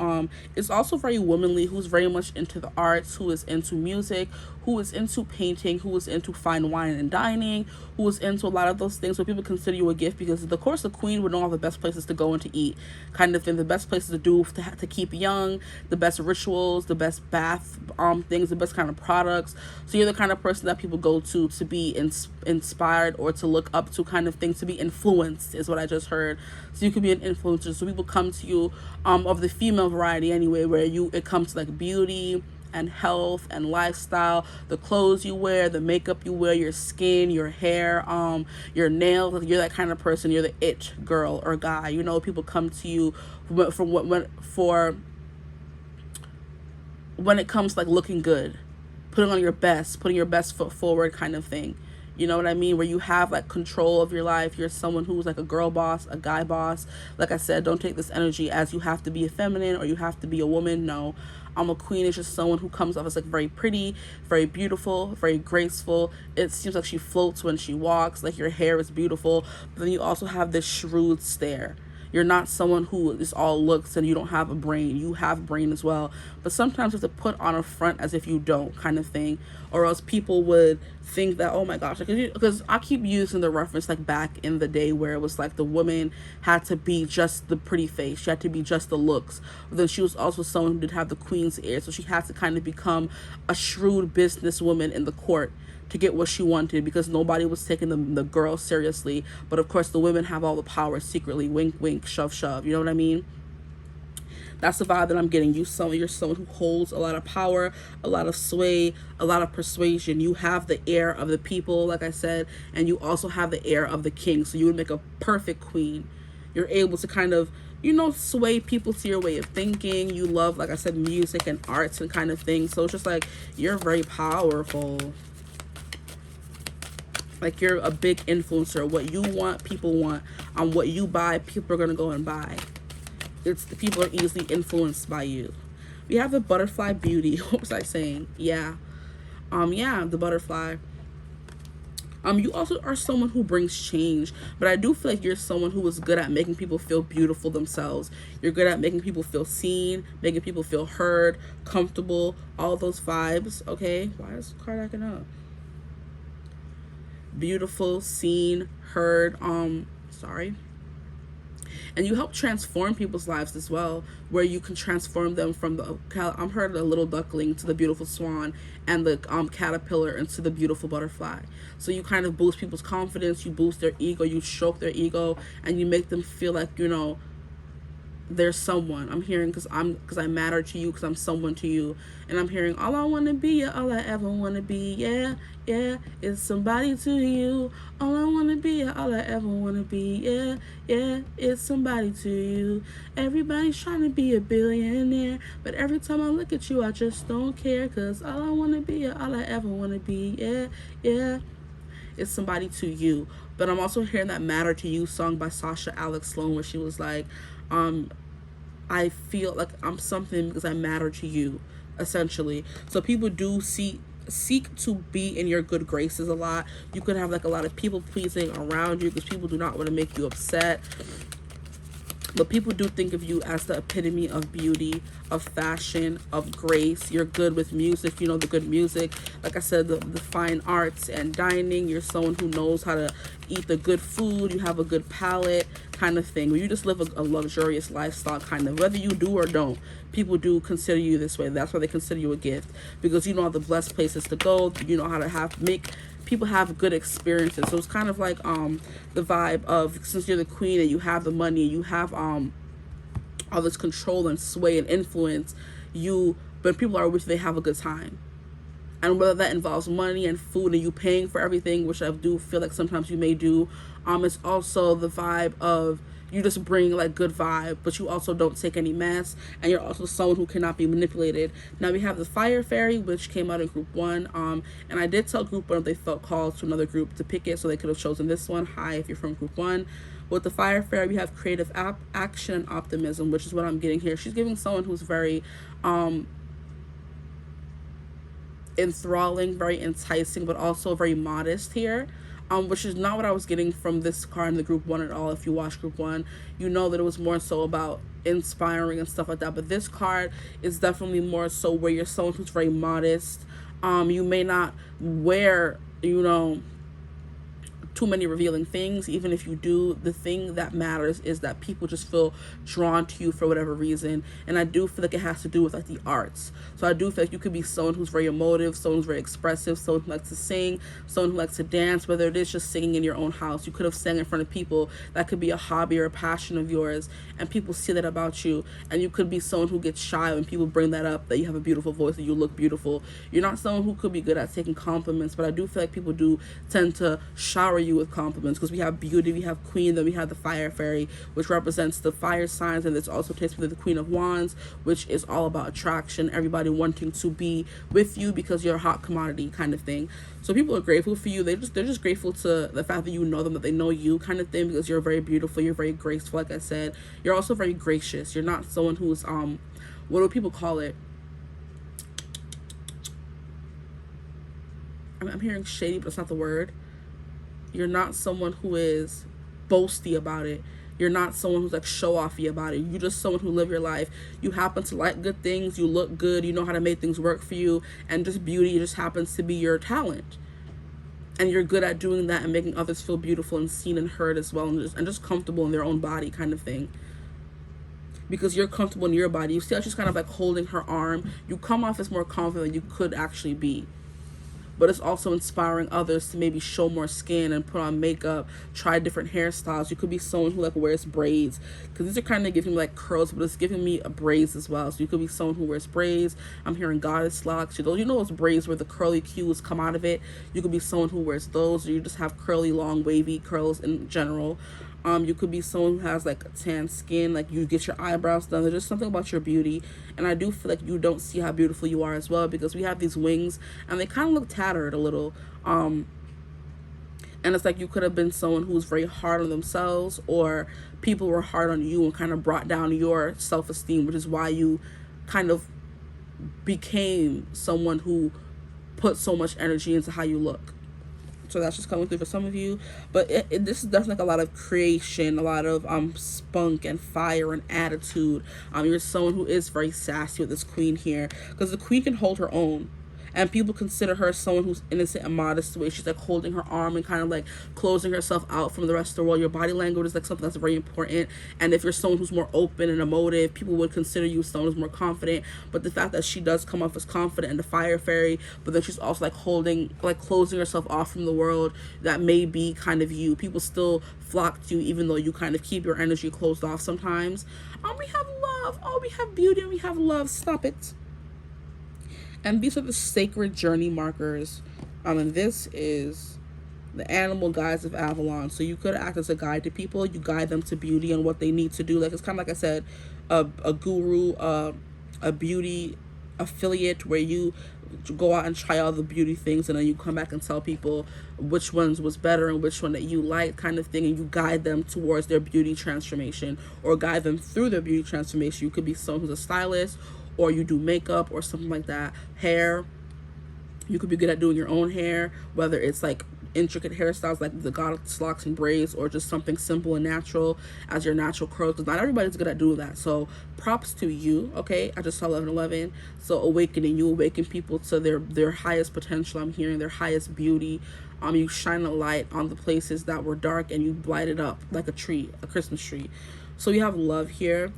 is also very womanly, who's very much into the arts, who is into music, who is into painting, who is into fine wine and dining, who is into a lot of those things. So people consider you a gift, because of course the Queen would know all the best places to go and to eat, kind of thing, the best places to do to keep young, the best rituals, the best bath things, the best kind of products. So you're the kind of person that people go to be inspired or to look up to, kind of thing, to be influenced is what I just heard. So you could be an influencer. So people come to you of the female variety anyway, where it comes to like beauty and health and lifestyle, the clothes you wear, the makeup you wear, your skin, your hair, your nails. Like you're that kind of person. You're the it girl or guy. You know, people come to you for when it comes to like looking good, putting your best foot forward, kind of thing. You know what I mean? Where you have like control of your life. You're someone who's like a girl boss, a guy boss. Like I said, don't take this energy as you have to be a feminine or you have to be a woman. No. A queen is just someone who comes off as like very pretty, very beautiful, very graceful. It seems like she floats when she walks, like your hair is beautiful, but then you also have this shrewd stare. You're not someone who is all looks and you don't have a brain. You have brain as well. But sometimes you have to put on a front as if you don't, kind of thing. Or else people would think that, oh my gosh, because I keep using the reference like back in the day where it was like the woman had to be just the pretty face. She had to be just the looks. But then she was also someone who did have the queen's ear. So she had to kind of become a shrewd businesswoman in the court to get what she wanted, because nobody was taking the girl seriously. But of course the women have all the power secretly. Wink wink, shove shove, you know what I mean? That's the vibe that I'm getting. You're someone who holds a lot of power, a lot of sway, a lot of persuasion. You have the air of the people, like I said, and you also have the air of the king. So you would make a perfect queen. You're able to kind of, sway people to your way of thinking. You love, like I said, music and arts and kind of thing. So it's just like, you're very powerful. Like, you're a big influencer. What you want, people want. What you buy, people are going to go and buy. The people are easily influenced by you. We have the butterfly beauty. What was I saying? Yeah. The butterfly. You also are someone who brings change, but I do feel like you're someone who is good at making people feel beautiful themselves. You're good at making people feel seen, making people feel heard, comfortable, all those vibes, okay? Why is the card acting up? Beautiful, seen, heard, sorry. And you help transform people's lives as well, where you can transform them from I'm heard the little duckling to the beautiful swan, and the caterpillar into the beautiful butterfly. So you kind of boost people's confidence, you boost their ego, you stroke their ego, and you make them feel like, there's someone. I'm hearing because I matter to you, because I'm someone to you. And I'm hearing, all I want to be, yeah, all I ever want to be, yeah, it's somebody to you. All I want to be, yeah, all I ever want to be, yeah, it's somebody to you. Everybody's trying to be a billionaire, but every time I look at you, I just don't care, because all I want to be, yeah, all I ever want to be, yeah, it's somebody to you. But I'm also hearing that Matter to You song by Sasha Alex Sloan, where she was like, I feel like I'm something because I matter to you, essentially. So people do seek to be in your good graces a lot. You could have like a lot of people pleasing around you, because people do not want to make you upset. But people do think of you as the epitome of beauty, of fashion, of grace. You're good with music, the good music. Like I said, the fine arts and dining. You're someone who knows how to eat the good food. You have a good palate, kind of thing. Where you just live a luxurious lifestyle, kind of. Whether you do or don't, people do consider you this way. That's why they consider you a gift. Because you know the blessed places to go. You know how to make people have good experiences. So it's kind of like the vibe of, since you're the queen and you have the money, you have all this control and sway and influence, but people are with you, they have a good time. And whether that involves money and food and you paying for everything, which I do feel like sometimes you may do, it's also the vibe of you just bring like good vibe, but you also don't take any mess, and you're also someone who cannot be manipulated. Now we have the Fire Fairy, which came out in group 1, and I did tell group 1 if they felt called to another group to pick it, so they could have chosen this one. Hi, if you're from group 1. With the Fire Fairy, we have creative action and optimism, which is what I'm getting here. She's giving someone who's very enthralling, very enticing, but also very modest here. Which is not what I was getting from this card in the group 1 at all. If you watch group 1, you know that it was more so about inspiring and stuff like that. But this card is definitely more so where you're someone who's very modest. You may not wear, too many revealing things. Even if you do, the thing that matters is that people just feel drawn to you for whatever reason. And I do feel like it has to do with like the arts. So I do feel like you could be someone who's very emotive, someone who's very expressive, someone who likes to sing, someone who likes to dance, whether it is just singing in your own house. You could have sang in front of people. That could be a hobby or a passion of yours, and people see that about you. And you could be someone who gets shy when people bring that up, that you have a beautiful voice, that you look beautiful. You're not someone who could be good at taking compliments, but I do feel like people do tend to shower you with compliments, because we have beauty, we have queen, then we have the Fire Fairy, which represents the fire signs, and this also takes me to the Queen of Wands, which is all about attraction, everybody wanting to be with you because you're a hot commodity, kind of thing. So people are grateful for you. They're just grateful to the fact that you know them, that they know you, kind of thing, because you're very beautiful, you're very graceful. Like I said, you're also very gracious. You're not someone who's what do people call it, I'm hearing shady, but that's not the word. You're not someone who is boasty about it. You're not someone who's like show offy about it. You're just someone who live your life. You happen to like good things. You look good. You know how to make things work for you. And just beauty just happens to be your talent. And you're good at doing that and making others feel beautiful and seen and heard as well. And just comfortable in their own body kind of thing. Because you're comfortable in your body. You see how she's kind of like holding her arm. You come off as more confident than you could actually be. But it's also inspiring others to maybe show more skin and put on makeup, try different hairstyles. You could be someone who like wears braids, because these are kind of giving me like curls, but it's giving me a braids as well. So you could be someone who wears braids. I'm hearing goddess locks. You know those braids where the curly cues come out of it. You could be someone who wears those, or you just have curly, long, wavy curls in general. You could be someone who has like tan skin, like you get your eyebrows done. There's just something about your beauty. And I do feel like you don't see how beautiful you are as well, because we have these wings and they kind of look tattered a little. And it's like you could have been someone who's very hard on themselves, or people were hard on you and kind of brought down your self-esteem, which is why you kind of became someone who put so much energy into how you look. So that's just coming through for some of you. But this is definitely like a lot of creation, a lot of spunk and fire and attitude. You're someone who is very sassy with this queen here, because the queen can hold her own. And people consider her someone who's innocent and modest, the way she's like holding her arm and kind of like closing herself out from the rest of the world. Your body language is like something that's very important. And if you're someone who's more open and emotive, people would consider you someone who's more confident. But the fact that she does come off as confident and the fire fairy, but then she's also like holding, like closing herself off from the world, that may be kind of you. People still flock to you even though you kind of keep your energy closed off sometimes. We have love. We have beauty and we have love. Stop it. And these are the sacred journey markers. And this is the animal guides of Avalon. So you could act as a guide to people. You guide them to beauty and what they need to do. Like, it's kind of like I said, a guru, a beauty affiliate, where you go out and try all the beauty things, and then you come back and tell people which ones was better and which one that you like, kind of thing. And you guide them towards their beauty transformation, or guide them through their beauty transformation. You could be someone who's a stylist, or you do makeup or something like that. Hair, you could be good at doing your own hair, whether it's like intricate hairstyles like the goddess locks and braids, or just something simple and natural as your natural curls, because not everybody's good at doing that. So props to you. Okay, I just saw 1111. So awakening, you awaken people to their highest potential. I'm hearing their highest beauty. You shine a light on the places that were dark, and you light it up like a tree, a Christmas tree. So you have love here.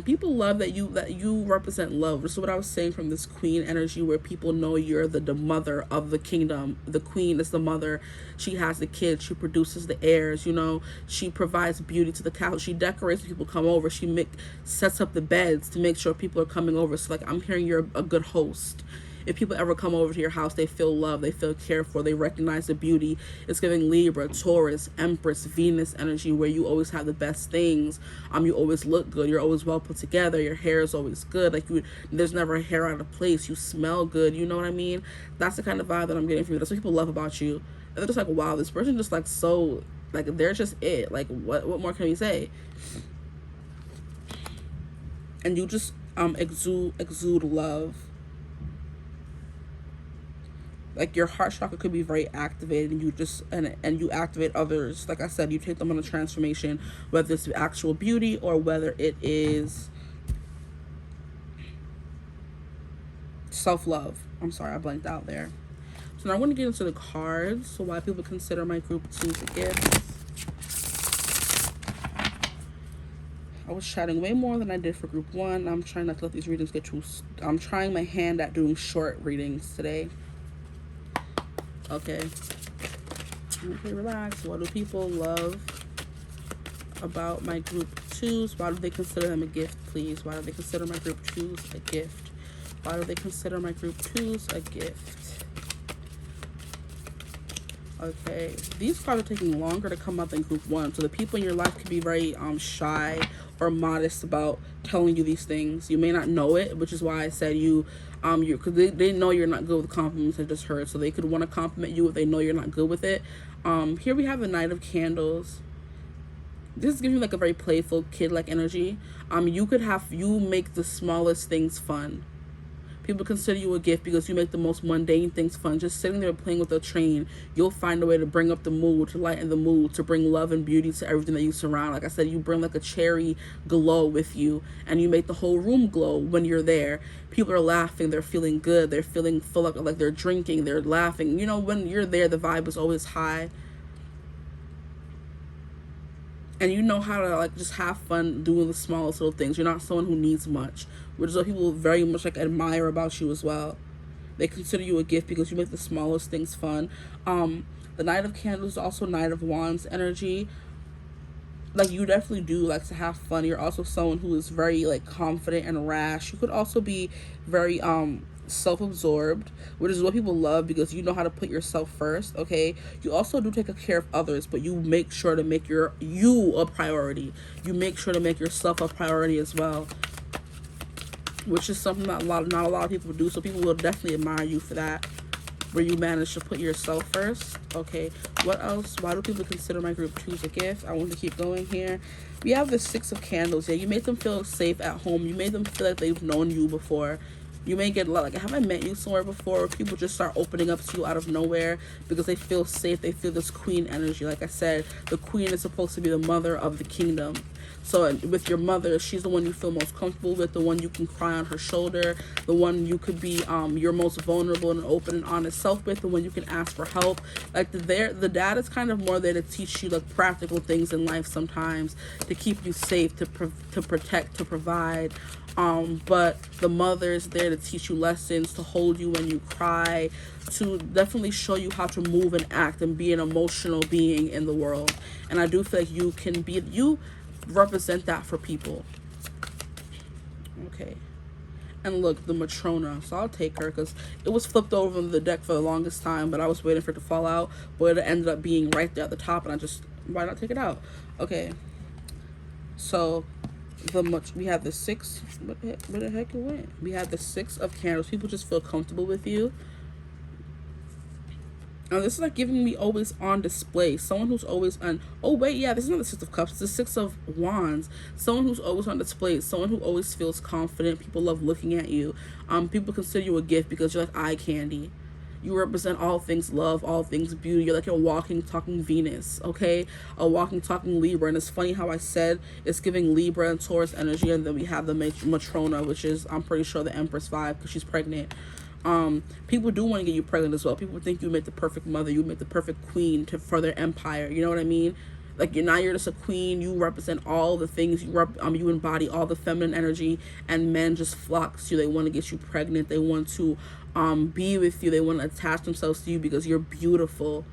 People love that you represent love. This is what I was saying from this queen energy, where people know you're the mother of the kingdom. The queen is the mother. She has the kids. She produces the heirs. You know, she provides beauty to the castle. She decorates when people come over. She sets up the beds to make sure people are coming over. So like, I'm hearing you're a good host. If people ever come over to your house, they feel loved, they feel cared for, they recognize the beauty. It's giving Libra, Taurus, Empress, Venus energy, where you always have the best things. You always look good. You're always well put together. Your hair is always good. Like, there's never a hair out of place. You smell good. You know what I mean? That's the kind of vibe that I'm getting from you. That's what people love about you. And they're just like, wow, this person just like so, like, they're just it. Like, what more can we say? And you just exude love. Like, your heart chakra could be very activated, and you just and you activate others. Like I said, you take them on a transformation, whether it's actual beauty or whether it is self-love. I'm sorry, I blanked out there. So now I'm going to get into the cards. So why people consider my group 2 a gift. I was chatting way more than I did for group 1. I'm trying not to let these readings get too... I'm trying my hand at doing short readings today. Okay, relax. What do people love about my group 2s? Why do they consider them a gift, please? Why do they consider my group 2s a gift? Why do they consider my group 2s a gift? Okay, these cards are taking longer to come up than group 1. So the people in your life could be very shy or modest about telling you these things. You may not know it, which is why I said because they know you're not good with compliments. I just heard, so they could want to compliment you if they know you're not good with it. Here we have the Knight of Candles. This is giving like a very playful, kid-like energy. You make the smallest things fun. People consider you a gift because you make the most mundane things fun. Just sitting there playing with a train, you'll find a way to bring up the mood, to lighten the mood, to bring love and beauty to everything that you surround. Like I said, you bring like a cherry glow with you, and you make the whole room glow when you're there. People are laughing, they're feeling good, they're feeling full of, like they're drinking, they're laughing. You know, when you're there, the vibe is always high. And you know how to like just have fun doing the smallest little things. You're not someone who needs much, which is what people very much like admire about you as well. They consider you a gift because you make the smallest things fun. The Knight of Candles is also Knight of Wands energy. Like, you definitely do like to have fun. You're also someone who is very like confident and rash. You could also be very self-absorbed, which is what people love because you know how to put yourself first. Okay, you also do take care of others, but you make sure to make you a priority. You make sure to make yourself a priority as well, which is something that not a lot of people do. So people will definitely admire you for that, where you manage to put yourself first. Okay, what else? Why do people consider my group 2s a gift? I want to keep going here. We have the 6 of Candles. Yeah, you made them feel safe at home. You made them feel like they've known you before. You may get a lot like, have I met you somewhere before? Or people just start opening up to you out of nowhere because they feel safe. They feel this queen energy. Like I said, the queen is supposed to be the mother of the kingdom. So with your mother, she's the one you feel most comfortable with, the one you can cry on her shoulder, the one you could be your most vulnerable and open and honest self with, the one you can ask for help. Like the dad is kind of more there to teach you like practical things in life sometimes, to keep you safe, to protect, to provide. But the mother is there to teach you lessons, to hold you when you cry, to definitely show you how to move and act and be an emotional being in the world. And I do feel like you represent that for people. Okay. And look, the Matrona. So I'll take her because it was flipped over in the deck for the longest time, but I was waiting for it to fall out. But it ended up being right there at the top, and why not take it out? Okay. So we have the 6. Where the heck it went? We have the 6 of Candles. People just feel comfortable with you. Now this is like giving me always on display. Someone who's always on. Oh wait, yeah, this is not the 6 of Cups. It's the 6 of Wands. Someone who's always on display. Someone who always feels confident. People love looking at you. People consider you a gift because you're like eye candy. You represent all things love, all things beauty. You're like a walking, talking Venus, okay? A walking, talking Libra. And it's funny how I said it's giving Libra and Taurus energy, and then we have the Matrona, which is, I'm pretty sure, the Empress vibe because she's pregnant. People do want to get you pregnant as well. People think you make the perfect mother. You make the perfect queen for their empire. You know what I mean? Like, you're just a queen. You represent all the things. You embody all the feminine energy, and men just flock to you. They want to get you pregnant. They want to be with you. They want to attach themselves to you because you're beautiful.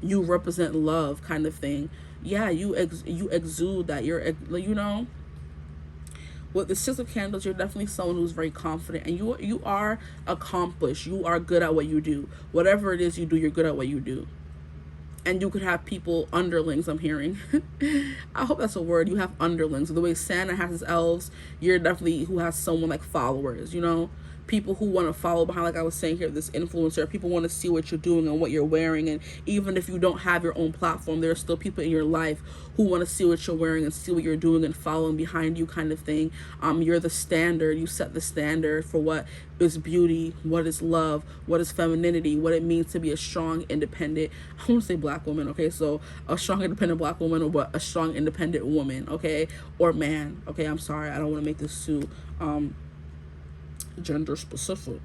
You represent love, kind of thing. Yeah, you exude that. You know. With the 6 of Candles, you're definitely someone who's very confident, and you are accomplished. You are good at what you do. Whatever it is you do, you're good at what you do. And you could have people, underlings, I'm hearing. I hope that's a word. You have underlings. The way Santa has his elves, you're definitely who has someone like followers, you know? People who want to follow behind, like I was saying here, this influencer. People want to see what you're doing and what you're wearing. And even if you don't have your own platform, there are still people in your life who want to see what you're wearing and see what you're doing and following behind you, kind of thing. You're the standard. You set the standard for what is beauty, what is love, what is femininity, what it means to be a strong, independent, I won't say black woman, okay? So a strong, independent black woman, or what, a strong, independent woman, okay? Or man, okay? I'm sorry. I don't want to make this too gender specific.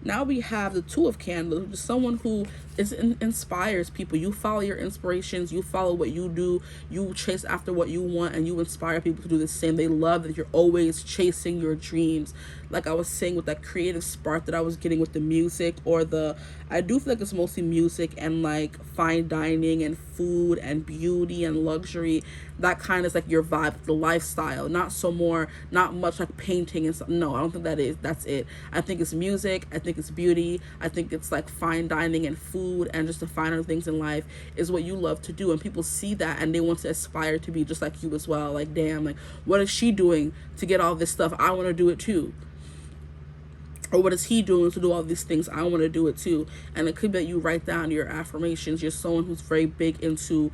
Now we have the 2 of Candles, which is someone who inspires people. You follow your inspirations. You follow what you do. You chase after what you want, and you inspire people to do the same. They love that you're always chasing your dreams. Like I was saying, with that creative spark that I was getting with the music, I do feel like it's mostly music and like fine dining and food and beauty and luxury. That kind of is like your vibe, the lifestyle. Not much like painting and stuff. No, I don't think that's it. I think it's music. I think it's beauty. I think it's like fine dining and food and just the finer things in life is what you love to do. And people see that and they want to aspire to be just like you as well. Like, damn, like, what is she doing to get all this stuff? I want to do it too. Or what is he doing to do all these things? I want to do it too. And it could be that you write down your affirmations. You're someone who's very big into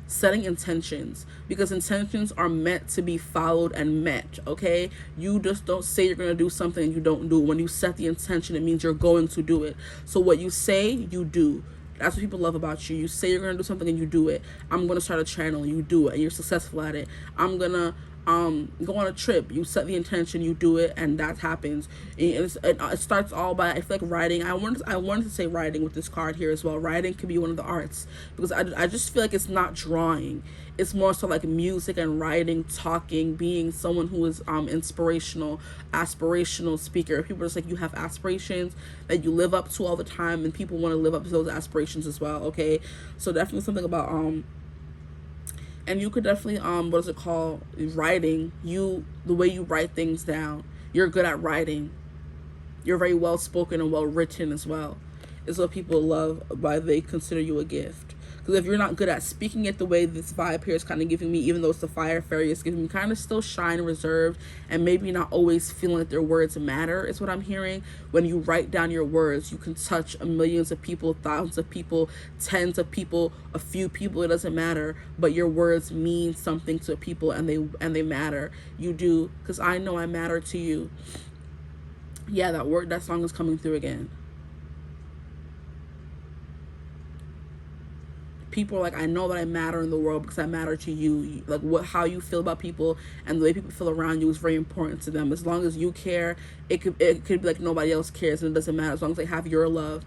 setting intentions, because intentions are meant to be followed and met. Okay, you just don't say you're going to do something and you don't do it. When you set the intention, it means you're going to do it. So what you say, you do. That's what people love about you. You say you're going to do something and you do it. I'm going to start a channel, you do it, and you're successful at it. I'm going to go on a trip, you set the intention, you do it, and that happens. It starts all by, I feel like writing. I wanted to say writing with this card here as well. Writing could be one of the arts, because I just feel like it's not drawing. It's more so like music and writing, talking, being someone who is inspirational, aspirational speaker. People are just like, you have aspirations that you live up to all the time, and people want to live up to those aspirations as well. Okay, so definitely something about and you could definitely what is it called, writing. The way you write things down, you're good at writing. You're very well spoken and well written as well. Is what people love, why they consider you a gift. Because if you're not good at speaking it the way this vibe here is kind of giving me, even though it's the fire fairy, it's giving me kind of still shy and reserved, and maybe not always feeling that their words matter, is what I'm hearing. When you write down your words, you can touch millions of people, thousands of people, tens of people, a few people, it doesn't matter. But your words mean something to people, and they matter. You do, because I know I matter to you. Yeah, that song is coming through again. People are like, I know that I matter in the world because I matter to you. Like how you feel about people and the way people feel around you is very important to them. As long as you care, it could be like nobody else cares, and it doesn't matter as long as they have your love.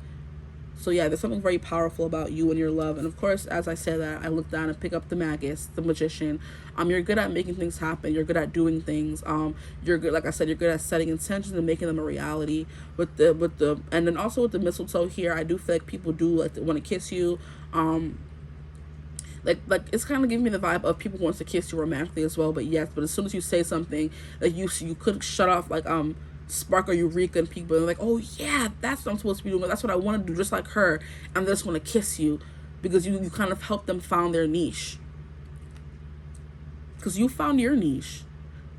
So yeah, there's something very powerful about you and your love. And of course, as I said that, I look down and pick up the Magus, the Magician. You're good at making things happen. You're good at doing things. You're good, like I said, you're good at setting intentions and making them a reality. And then also with the mistletoe here, I do feel like people do like want to kiss you. Like it's kind of giving me the vibe of people wants to kiss you romantically as well. But yes, but as soon as you say something, like you could shut off like spark or eureka, and people are like, oh yeah, that's what I'm supposed to be doing. That's what I want to do, just like her. And they just want to kiss you because you kind of help them find their niche. Because you found your niche.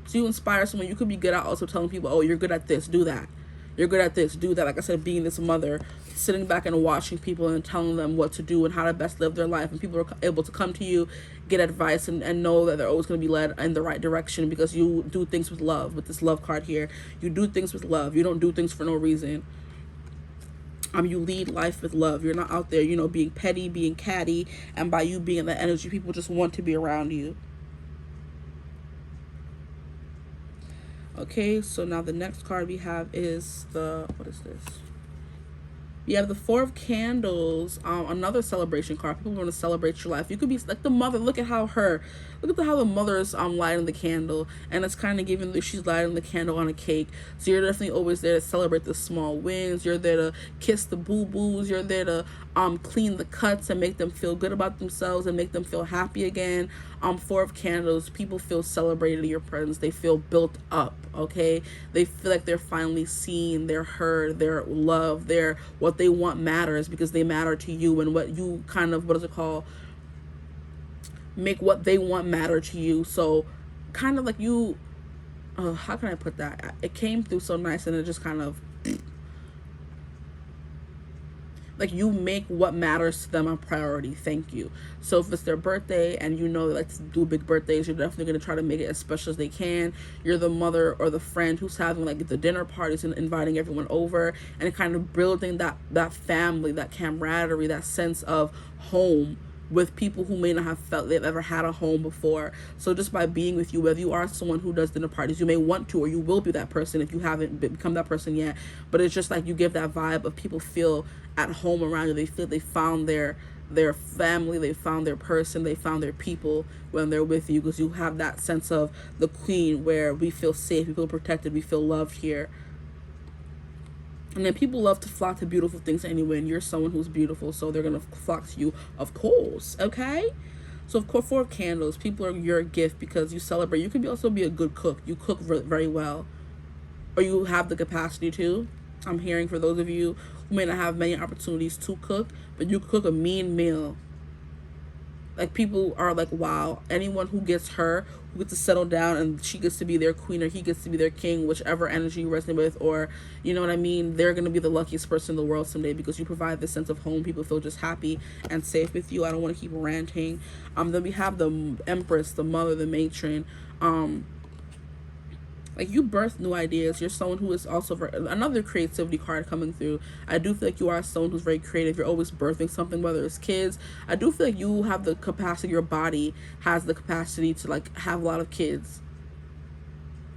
So you inspire someone. You could be good at also telling people, oh, you're good at this, do that. You're good at this, do that. Like I said, being this mother, sitting back and watching people and telling them what to do and how to best live their life. And people are able to come to you, get advice, and know that they're always going to be led in the right direction because you do things with love. With this love card here, you do things with love. You don't do things for no reason. You lead life with love. You're not out there, being petty, being catty. And by you being in that energy, people just want to be around you. Okay, so now the next card we have is what is this? You have the Four of Candles, another celebration card. People want to celebrate your life. You could be like the mother. Look at how the mother is lighting the candle, and it's kind of giving that she's lighting the candle on a cake. So you're definitely always there to celebrate the small wins. You're there to kiss the boo-boos. You're there to clean the cuts and make them feel good about themselves and make them feel happy again. Four of Candles, people feel celebrated in your presence. They feel built up, okay? They feel like they're finally seen, they're heard, they're loved, what they want matters because they matter to you, and what you kind of, make what they want matter to you. So kind of like you, how can I put that? It came through so nice, and it just kind of, like you make what matters to them a priority. Thank you. So if it's their birthday and let's do big birthdays, you're definitely going to try to make it as special as they can. You're the mother or the friend who's having like the dinner parties and inviting everyone over and kind of building that family, that camaraderie, that sense of home with people who may not have felt they've ever had a home before. So just by being with you, whether you are someone who does dinner parties, you may want to, or you will be that person if you haven't become that person yet. But it's just like you give that vibe of people feel at home around you. They feel they found their family, they found their person, they found their people when they're with you, because you have that sense of the queen where we feel safe, we feel protected, we feel loved here. And then people love to flock to beautiful things anyway, and you're someone who's beautiful, so they're going to flock to you, of course, okay? So, of course, Four of Candles, people are your gift because you celebrate. You can also be a good cook. You cook very well, or you have the capacity to. I'm hearing for those of you who may not have many opportunities to cook, but you cook a mean meal. Like, people are like, wow, anyone who gets her, who gets to settle down and she gets to be their queen or he gets to be their king, whichever energy you resonate with, or, you know what I mean, they're going to be the luckiest person in the world someday, because you provide this sense of home. People feel just happy and safe with you. I don't want to keep ranting. Then we have the Empress, the mother, the matron. Like, you birth new ideas. You're someone who is also another creativity card coming through. I do feel like you are someone who's very creative. You're always birthing something, whether it's kids. I do feel like you have the capacity, your body has the capacity to, like, have a lot of kids.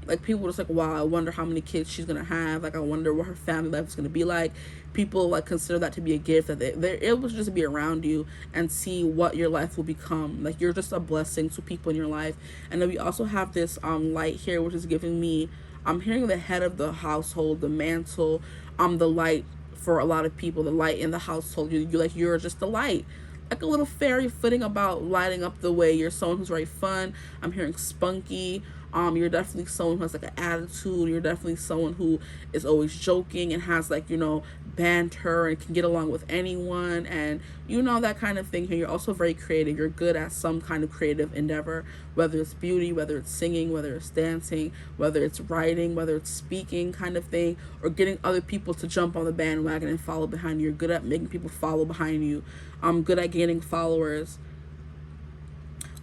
Like, people just like, wow, I wonder how many kids she's gonna have. Like, I wonder what her family life is gonna be like. People, like, consider that to be a gift, that they're able to just be around you and see what your life will become. Like, you're just a blessing to people in your life. And then we also have this light here, which is giving me, I'm hearing the head of the household, the mantle, the light for a lot of people, the light in the household. You're just the light, like a little fairy flitting about, lighting up the way. You're someone who's very fun. I'm hearing spunky. You're definitely someone who has, like, an attitude. You're definitely someone who is always joking and has, like, you know, banter and can get along with anyone, and, you know, that kind of thing here. You're also very creative. You're good at some kind of creative endeavor, whether it's beauty, whether it's singing, whether it's dancing, whether it's writing, whether it's speaking kind of thing, or getting other people to jump on the bandwagon and follow behind you. You're good at making people follow behind you. Good at gaining followers.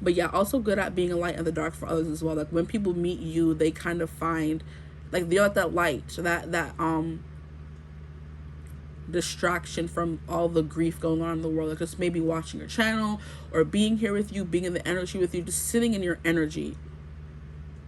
But yeah, also good at being a light in the dark for others as well. Like, when people meet you, they kind of find, like, they're like that light, that distraction from all the grief going on in the world. Like, just maybe watching your channel or being here with you, being in the energy with you, just sitting in your energy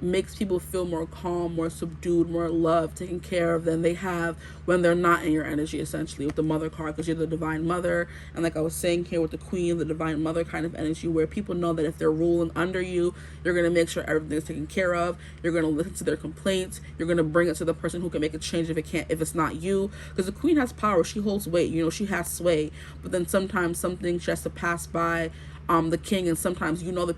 makes people feel more calm, more subdued, more loved, taken care of than they have when they're not in your energy, essentially, with the mother card, because you're the divine mother. And like I was saying here with the queen, the divine mother kind of energy, where people know that if they're ruling under you, you're going to make sure everything's taken care of. You're going to listen to their complaints. You're going to bring it to the person who can make a change if it's not you, because the queen has power. She holds weight, you know, she has sway. But then sometimes something she has to pass by the king, and sometimes, you know, the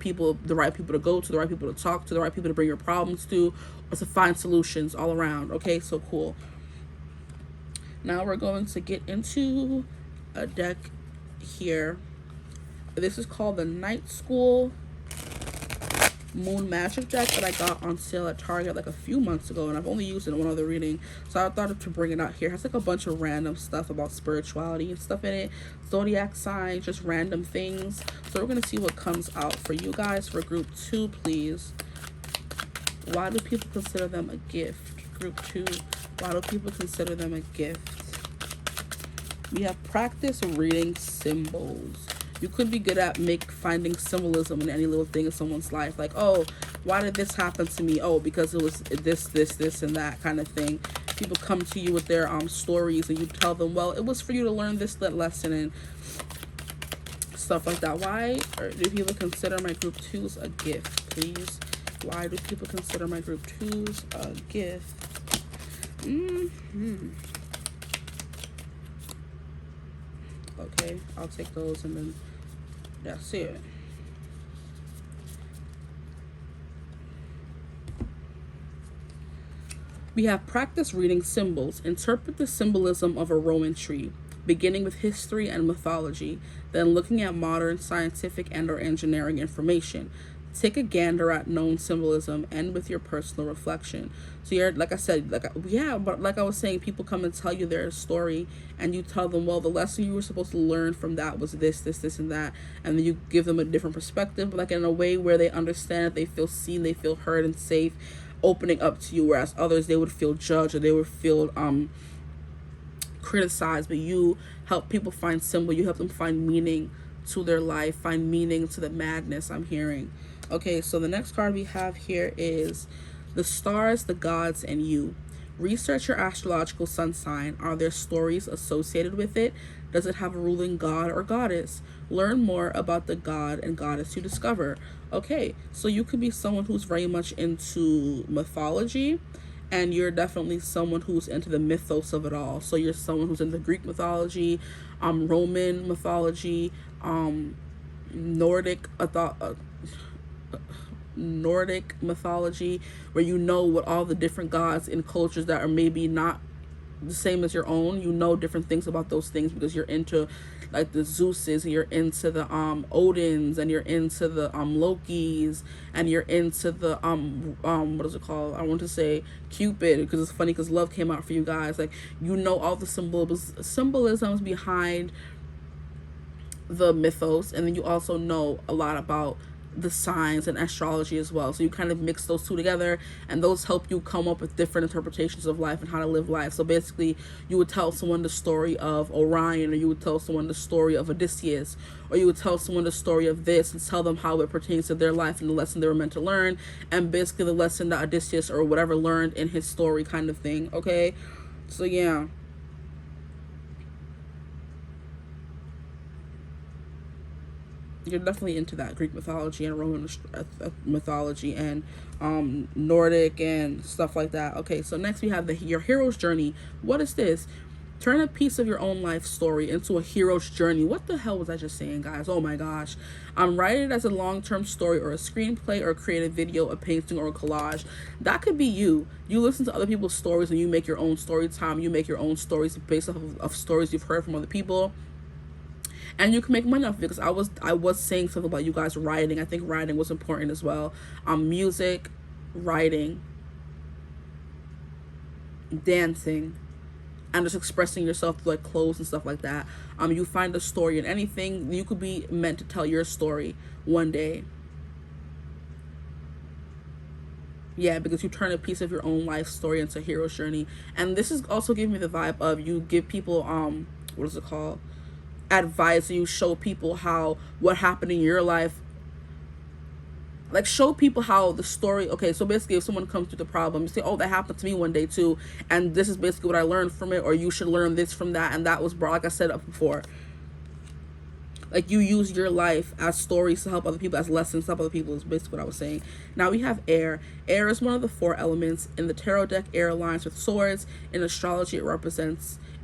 right people to go to, the right people to talk to, the right people to bring your problems to, or to find solutions all around. Okay, so cool. Now we're going to get into a deck here. This is called the Night School Moon Magic deck that I got on sale at Target like a few months ago, and I've only used it in one other reading, so I thought to bring it out here. It has like a bunch of random stuff about spirituality and stuff in it, zodiac signs, just random things. So we're gonna see what comes out for you guys for group 2, please. Why do people consider them a gift? Group 2, why do people consider them a gift? We have practice reading symbols. You could be good at finding symbolism in any little thing in someone's life. Like, oh, why did this happen to me? Oh, because it was this, and that kind of thing. People come to you with their stories, and you tell them, well, it was for you to learn this lesson and stuff like that. Why do people consider my group 2s a gift, please? Why do people consider my group 2s a gift? Okay, I'll take those, and then that's it. We have practice reading symbols. Interpret the symbolism of a Roman tree, beginning with history and mythology, then looking at modern scientific and/or engineering information. Take a gander at known symbolism, end with your personal reflection. So you're, like I said, but like I was saying, people come and tell you their story, and you tell them, well, the lesson you were supposed to learn from that was this, and that, and then you give them a different perspective, but like in a way where they understand it, they feel seen, they feel heard and safe, opening up to you, whereas others, they would feel judged, or they would feel criticized. But you help people find symbol, you help them find meaning to their life, find meaning to the madness I'm hearing. Okay, so the next card we have here is the stars, the gods, and you. Research your astrological sun sign. Are there stories associated with it? Does it have a ruling god or goddess? Learn more about the god and goddess you discover. Okay, so you could be someone who's very much into mythology, and you're definitely someone who's into the mythos of it all. So you're someone who's into Greek mythology, Roman mythology, Nordic mythology, where you know what all the different gods in cultures that are maybe not the same as your own, you know different things about those things because you're into like the Zeuses, and you're into the Odins, and you're into the Lokis, and you're into the what is it called? I want to say Cupid, because it's funny because love came out for you guys. Like, you know all the symbolisms behind the mythos, and then you also know a lot about the signs and astrology as well. So you kind of mix those two together, and those help you come up with different interpretations of life and how to live life. So basically, you would tell someone the story of Orion, or you would tell someone the story of Odysseus, or you would tell someone the story of this and tell them how it pertains to their life and the lesson they were meant to learn, and basically the lesson that Odysseus or whatever learned in his story, kind of thing. Okay, so yeah. You're definitely into that Greek mythology and Roman mythology and Nordic and stuff like that. Okay, so next we have your hero's journey. What is this? Turn a piece of your own life story into a hero's journey. What the hell was I just saying, guys? Oh my gosh. Write it as a long-term story or a screenplay or create a video, a painting, or a collage. That could be you. You listen to other people's stories and you make your own story time. You make your own stories based off of stories you've heard from other people. And you can make money off of it, because I was saying something about you guys writing. I think writing was important as well. Music, writing, dancing, and just expressing yourself through like clothes and stuff like that. You find a story in anything. You could be meant to tell your story one day. Yeah, because you turn a piece of your own life story into a hero's journey. And this is also giving me the vibe of you give people what is it called? Advice. You show people how what happened in your life, like show people how the story. Okay, so basically if someone comes through the problem, you say, oh, that happened to me one day too, and this is basically what I learned from it, or you should learn this from that, and that was brought, like I said up before, like you use your life as stories to help other people, as lessons to help other people, is basically what I was saying. Now we have air. Air is one of the 4 elements in the tarot deck. Air aligns with swords. In astrology,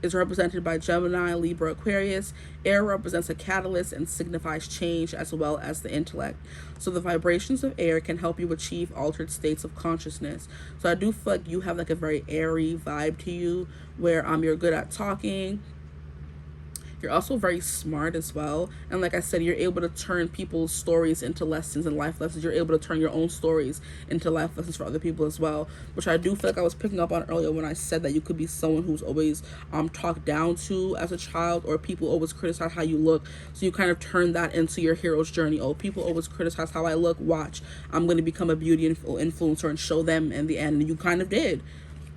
is represented by Gemini, Libra, Aquarius. Air represents a catalyst and signifies change as well as the intellect. So the vibrations of air can help you achieve altered states of consciousness. So I do feel like you have like a very airy vibe to you, where you're good at talking. You're also very smart as well. And like I said, you're able to turn people's stories into lessons and life lessons. You're able to turn your own stories into life lessons for other people as well, which I do feel like I was picking up on earlier when I said that you could be someone who's always talked down to as a child, or people always criticize how you look. So you kind of turn that into your hero's journey. Oh, people always criticize how I look. Watch, I'm going to become a beauty influencer and show them in the end. And you kind of did.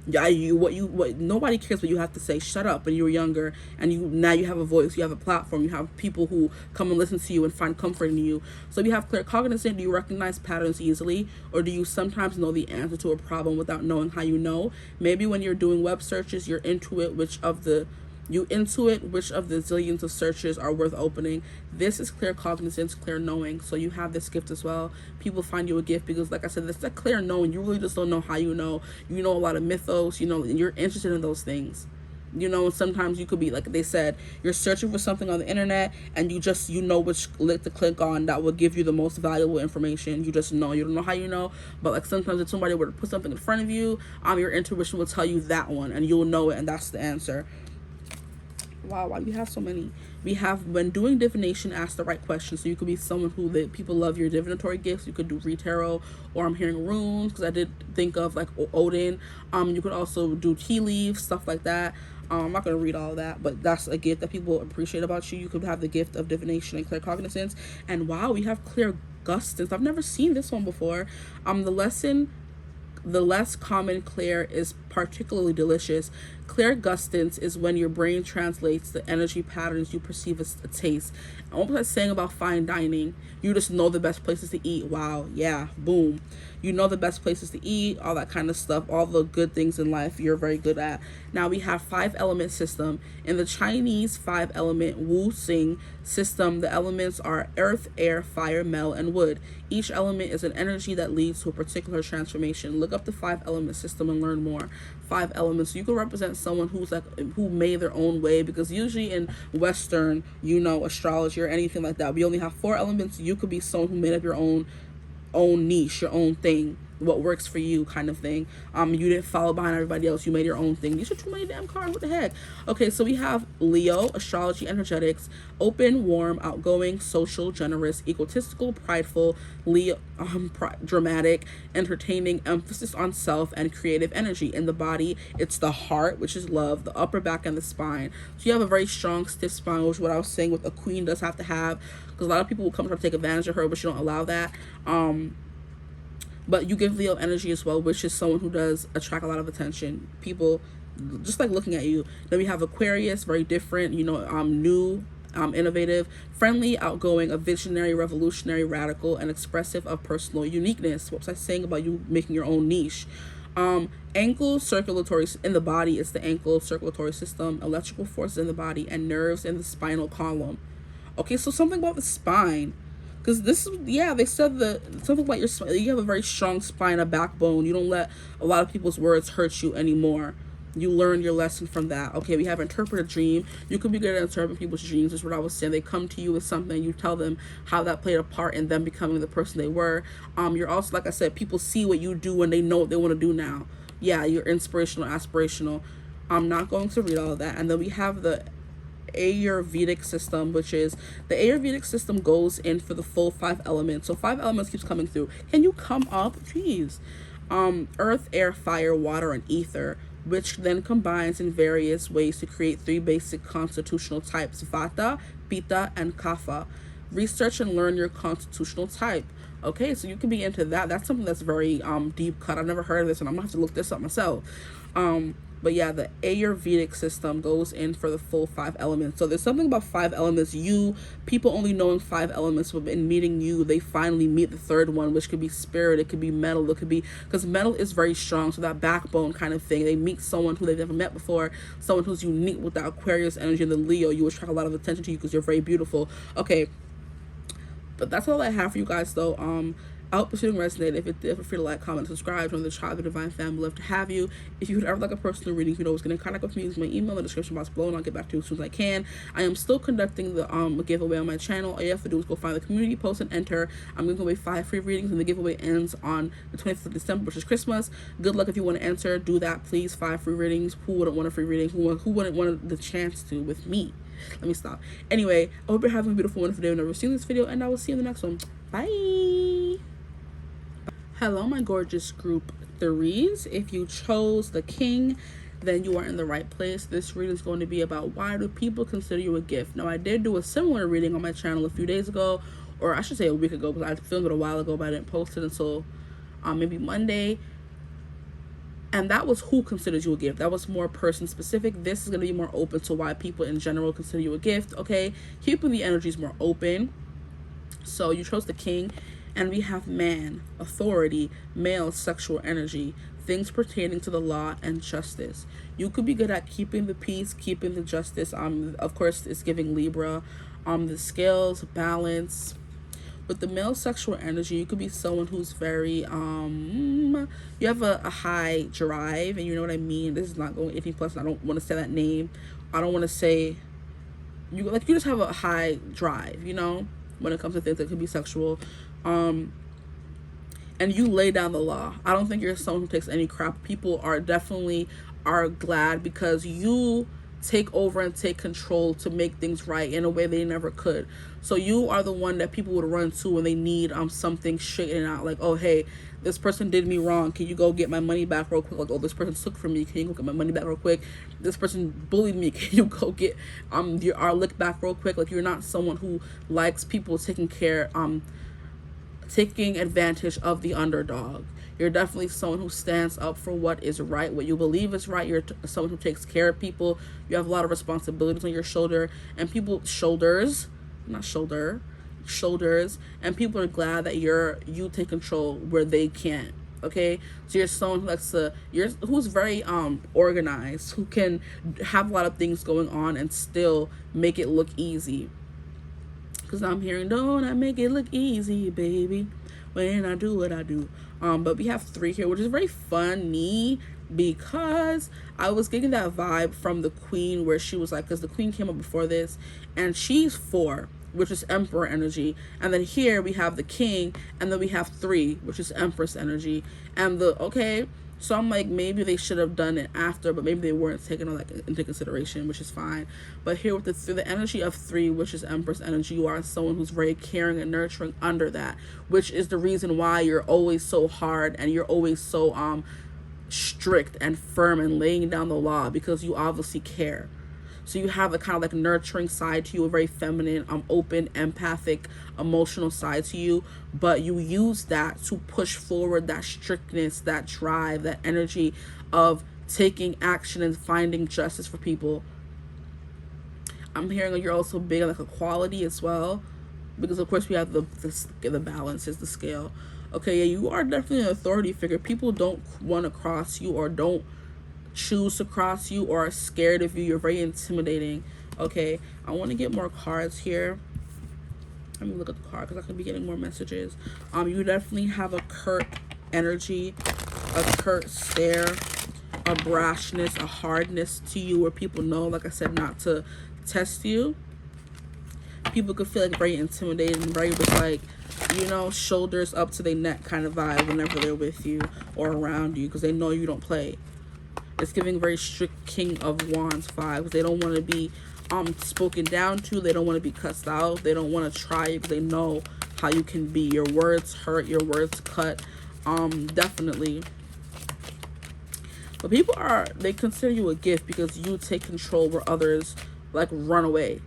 Yeah, what nobody cares what you have to say. Shut up when you were younger, and now you have a voice, you have a platform, you have people who come and listen to you and find comfort in you. So you have clear cognizance. Do you recognize patterns easily, or do you sometimes know the answer to a problem without knowing how you know? Maybe when you're doing web searches, you intuit which of the zillions of searches are worth opening. This is clear cognizance, clear knowing. So you have this gift as well. People find you a gift because, like I said, it's that clear knowing. You really just don't know how you know. You know a lot of mythos, and you're interested in those things. Sometimes you could be, like they said, you're searching for something on the internet, and you know which link to click on that will give you the most valuable information. You just know. You don't know how you know, but like sometimes if somebody were to put something in front of you, your intuition will tell you that one, and you'll know it, and that's the answer. Wow, why do we have so many? We have, when doing divination, ask the right questions. So you could be someone who people love your divinatory gifts. You could do tarot, or I'm hearing runes, because I did think of like Odin. You could also do tea leaves, stuff like that. I'm not going to read all of that, but that's a gift that people appreciate about you. You could have the gift of divination and clear cognizance. And wow, we have clear gustance. I've never seen this one before. The less common clear is particularly delicious. Clear gustance is when your brain translates the energy patterns you perceive as a taste. And what was I saying about fine dining? You just know the best places to eat. Wow, yeah, boom. You know the best places to eat, all that kind of stuff, all the good things in life you're very good at. Now we have 5-element system. In the Chinese 5-element Wu Xing system, the elements are earth, air, fire, metal, and wood. Each element is an energy that leads to a particular transformation. Look up the 5-element system and learn more. 5 elements. You can represent someone who made their own way, because usually in Western, astrology or anything like that, we only have 4 elements. You could be someone who made up your own niche, your own thing. what works for you kind of thing. You didn't follow behind everybody else. You made your own thing. These are too many damn cards. What the heck? Okay, so we have Leo, astrology, energetics, open, warm, outgoing, social, generous, egotistical, prideful, Leo, dramatic, entertaining, emphasis on self, and creative energy. In the body, it's the heart, which is love, the upper back, and the spine. So you have a very strong, stiff spine, which is what I was saying with a queen does have to have, because a lot of people will come try to take advantage of her, but you don't allow that. But you give Leo energy as well, which is someone who does attract a lot of attention. People just like looking at you. Then we have Aquarius, very different, you know, new, innovative, friendly, outgoing, a visionary, revolutionary, radical, and expressive of personal uniqueness. What was I saying about you making your own niche? Ankle circulatory in the body is the ankle circulatory system, electrical forces in the body, and nerves in the spinal column. Okay, so something about the spine. Because this is, yeah, they said something about your spine. You have a very strong spine, a backbone. You don't let a lot of people's words hurt you anymore. You learn your lesson from that. Okay, we have interpret a dream. You could be good at interpreting people's dreams, is what I was saying. They come to you with something. You tell them how that played a part in them becoming the person they were. You're also, like I said, people see what you do and they know what they want to do now. Yeah, you're inspirational, aspirational. I'm not going to read all of that. And then we have the Ayurvedic system, which is the Ayurvedic system goes in for the full 5 elements. So 5 elements keeps coming through. Can you come up? Jeez. Earth, air, fire, water, and ether, which then combines in various ways to create 3 basic constitutional types: Vata, Pitta, and Kapha. Research and learn your constitutional type. Okay, so you can be into that. That's something that's very deep cut. I've never heard of this, and I'm gonna have to look this up myself. But yeah, the Ayurvedic system goes in for the full 5 elements. So there's something about 5 elements. People only knowing 5 elements, but in meeting you, they finally meet the 3rd one, which could be spirit, it could be metal, it could be, because metal is very strong, so that backbone kind of thing. They meet someone who they've never met before, someone who's unique with the Aquarius energy and the Leo. You attract a lot of attention to you because you're very beautiful. Okay, but that's all I have for you guys, though. I hope this video resonated. If it did, feel free to like, comment, subscribe. Join the Child of the Divine family. Love to have you. If you would ever like a personal reading, you know what's going to contact with me. Use my email in the description box below, and I'll get back to you as soon as I can. I am still conducting the giveaway on my channel. All you have to do is go find the community post and enter. I'm giving away 5 free readings, and the giveaway ends on the 25th of December, which is Christmas. Good luck if you want to enter. Do that, please. 5 free readings. Who wouldn't want a free reading? Who wouldn't want the chance to with me? Let me stop. Anyway, I hope you're having a beautiful, wonderful day whenever you're seeing this video, and I will see you in the next one. Bye. Hello, my gorgeous group 3s. If you chose the King, then you are in the right place. This reading is going to be about why do people consider you a gift. Now, I did do a similar reading on my channel a few days ago, or I should say a week ago, because I filmed it a while ago, but I didn't post it until maybe Monday. And that was who considers you a gift. That was more person specific. This is going to be more open to why people in general consider you a gift. Okay, keeping the energies more open. So you chose the King. And we have man, authority, male, sexual energy, things pertaining to the law and justice. You could be good at keeping the peace, keeping the justice. Of course, it's giving Libra. The scales, balance. With the male sexual energy, you could be someone who's very, you have a high drive, and you know what I mean? This is not going 18+. I don't want to say that name. I don't want to say, you just have a high drive, you know, when it comes to things that could be sexual. And you lay down the law. I don't think you're someone who takes any crap. People are definitely glad because you take over and take control to make things right in a way they never could. So you are the one that people would run to when they need something straightened out, like, oh hey, this person did me wrong, can you go get my money back real quick? Like, oh, this person took from me, can you go get my money back real quick? This person bullied me, can you go get our lick back real quick? Like, you're not someone who likes people taking advantage of the underdog. You're definitely someone who stands up for what is right, what you believe is right. You're someone who takes care of people. You have a lot of responsibilities on your shoulder, and shoulders, and people are glad that you take control where they can't. Okay, so you're someone who's very organized, who can have a lot of things going on and still make it look easy. Because I'm hearing, don't I make it look easy, baby, when I do what I do. But we have 3 here, which is very funny because I was getting that vibe from the Queen, where she was like, because the Queen came up before this, and she's 4. which is Emperor energy. And then here we have the King, and then we have 3, which is Empress energy. And so I'm like, maybe they should have done it after, but maybe they weren't taking all that into consideration, which is fine. But here with the energy of 3, which is Empress energy, you are someone who's very caring and nurturing under that, which is the reason why you're always so hard and you're always so strict and firm and laying down the law, because you obviously care. So you have a kind of like nurturing side to you, a very feminine, open, empathic, emotional side to you, but you use that to push forward that strictness, that drive, that energy of taking action and finding justice for people. I'm hearing that you're also big on like equality as well, because of course we have the balance is the scale. Okay, yeah, you are definitely an authority figure. People don't want to cross you, or don't choose to cross you, or are scared of you. You're very intimidating. Okay, I want to get more cards here. Let me look at the card, because I could be getting more messages. You definitely have a curt energy, a curt stare, a brashness, a hardness to you, where people know, like I said, not to test you. People could feel like very intimidated and very just like, you know, shoulders up to their neck kind of vibe whenever they're with you or around you, because they know you don't play. It's giving very strict King of Wands vibes. They don't want to be spoken down to. They don't want to be cussed out. They don't want to try you, because they know how you can be. Your words hurt. Your words cut. Definitely. But people they consider you a gift, because you take control where others like run away.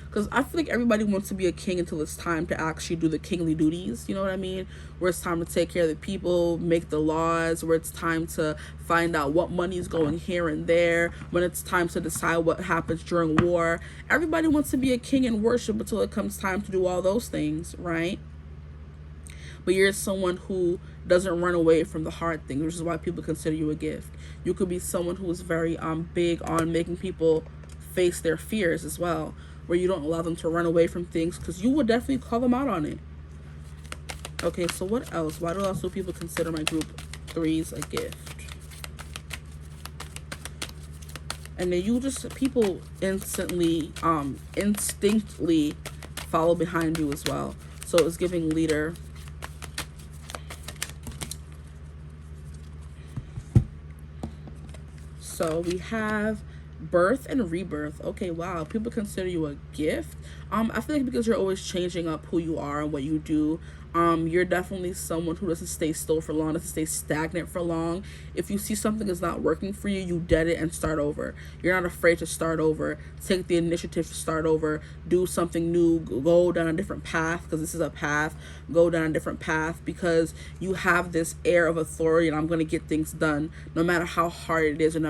Because I feel like everybody wants to be a king until it's time to actually do the kingly duties. You know what I mean? Where it's time to take care of the people, make the laws, where it's time to find out what money is going here and there, when it's time to decide what happens during war. Everybody wants to be a king and worship until it comes time to do all those things, right? But you're someone who doesn't run away from the hard things, which is why people consider you a gift. You could be someone who is very big on making people face their fears as well, where you don't allow them to run away from things, because you will definitely call them out on it. Okay, so what else? Why do also people consider my group 3s a gift? And then people instinctively follow behind you as well. So it's giving leader. So we have birth and rebirth. Okay, wow, people consider you a gift. I feel like because you're always changing up who you are and what you do, you're definitely someone who doesn't stay still for long, doesn't stay stagnant for long. If you see something is not working for you, you dead it and start over. You're not afraid to start over, take the initiative to start over, do something new, go down a different path, because this is a path, go down a different path, because you have this air of authority, and I'm going to get things done no matter how hard it is, and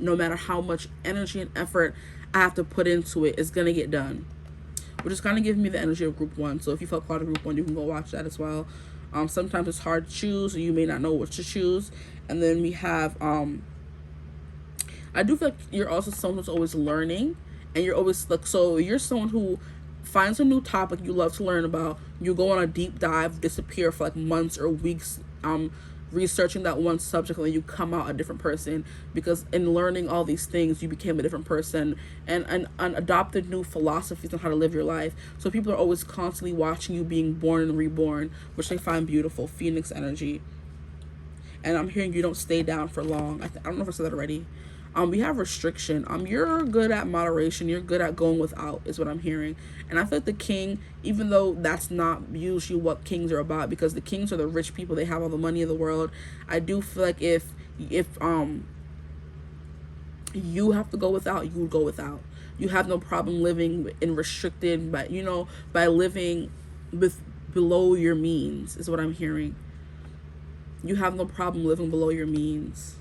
no matter how much energy and effort I have to put into it, it's going to get done. Which is kind of giving me the energy of group 1. So if you felt called to group 1, you can go watch that as well. Sometimes it's hard to choose, or you may not know what to choose. And then we have I do feel like you're also someone who's always learning, and you're always like, so you're someone who finds a new topic you love to learn about, you go on a deep dive, disappear for like months or weeks researching that one subject, and then you come out a different person, because in learning all these things you became a different person and adopted new philosophies on how to live your life. So people are always constantly watching you being born and reborn, which they find beautiful. Phoenix energy. And I'm hearing you don't stay down for long. I don't know if I said that already. We have restriction. You're good at moderation. You're good at going without, is what I'm hearing. And I feel like the king, even though that's not usually what kings are about, because the kings are the rich people, they have all the money in the world. I do feel like if you have to go without, you would go without. You have no problem living in restricted, but by living with below your means, is what I'm hearing. You have no problem living below your means.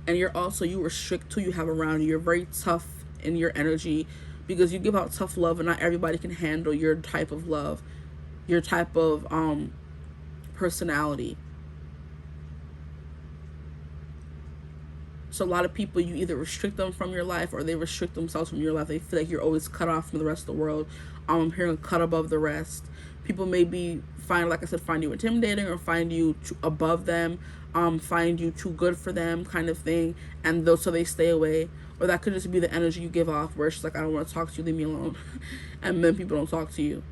And you restrict who you have around you. You're very tough in your energy, because you give out tough love, and not everybody can handle your type of love, your type of personality. So a lot of people, you either restrict them from your life, or they restrict themselves from your life. They feel like you're always cut off from the rest of the world. I'm hearing cut above the rest. People maybe find you intimidating, or find you above them, find you too good for them kind of thing, and so they stay away. Or that could just be the energy you give off, where it's just like, I don't want to talk to you, leave me alone. And then people don't talk to you.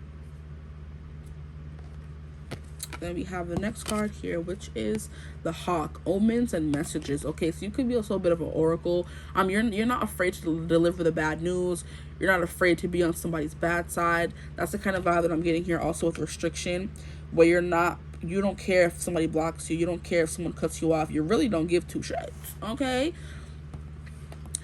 Then we have the next card here, which is the Hawk, omens and messages. Okay, so you could be also a bit of an oracle. You're not afraid to deliver the bad news. You're not afraid to be on somebody's bad side. That's the kind of vibe that I'm getting here also with restriction, where you don't care if somebody blocks you. You don't care if someone cuts you off. You really don't give two shits, okay?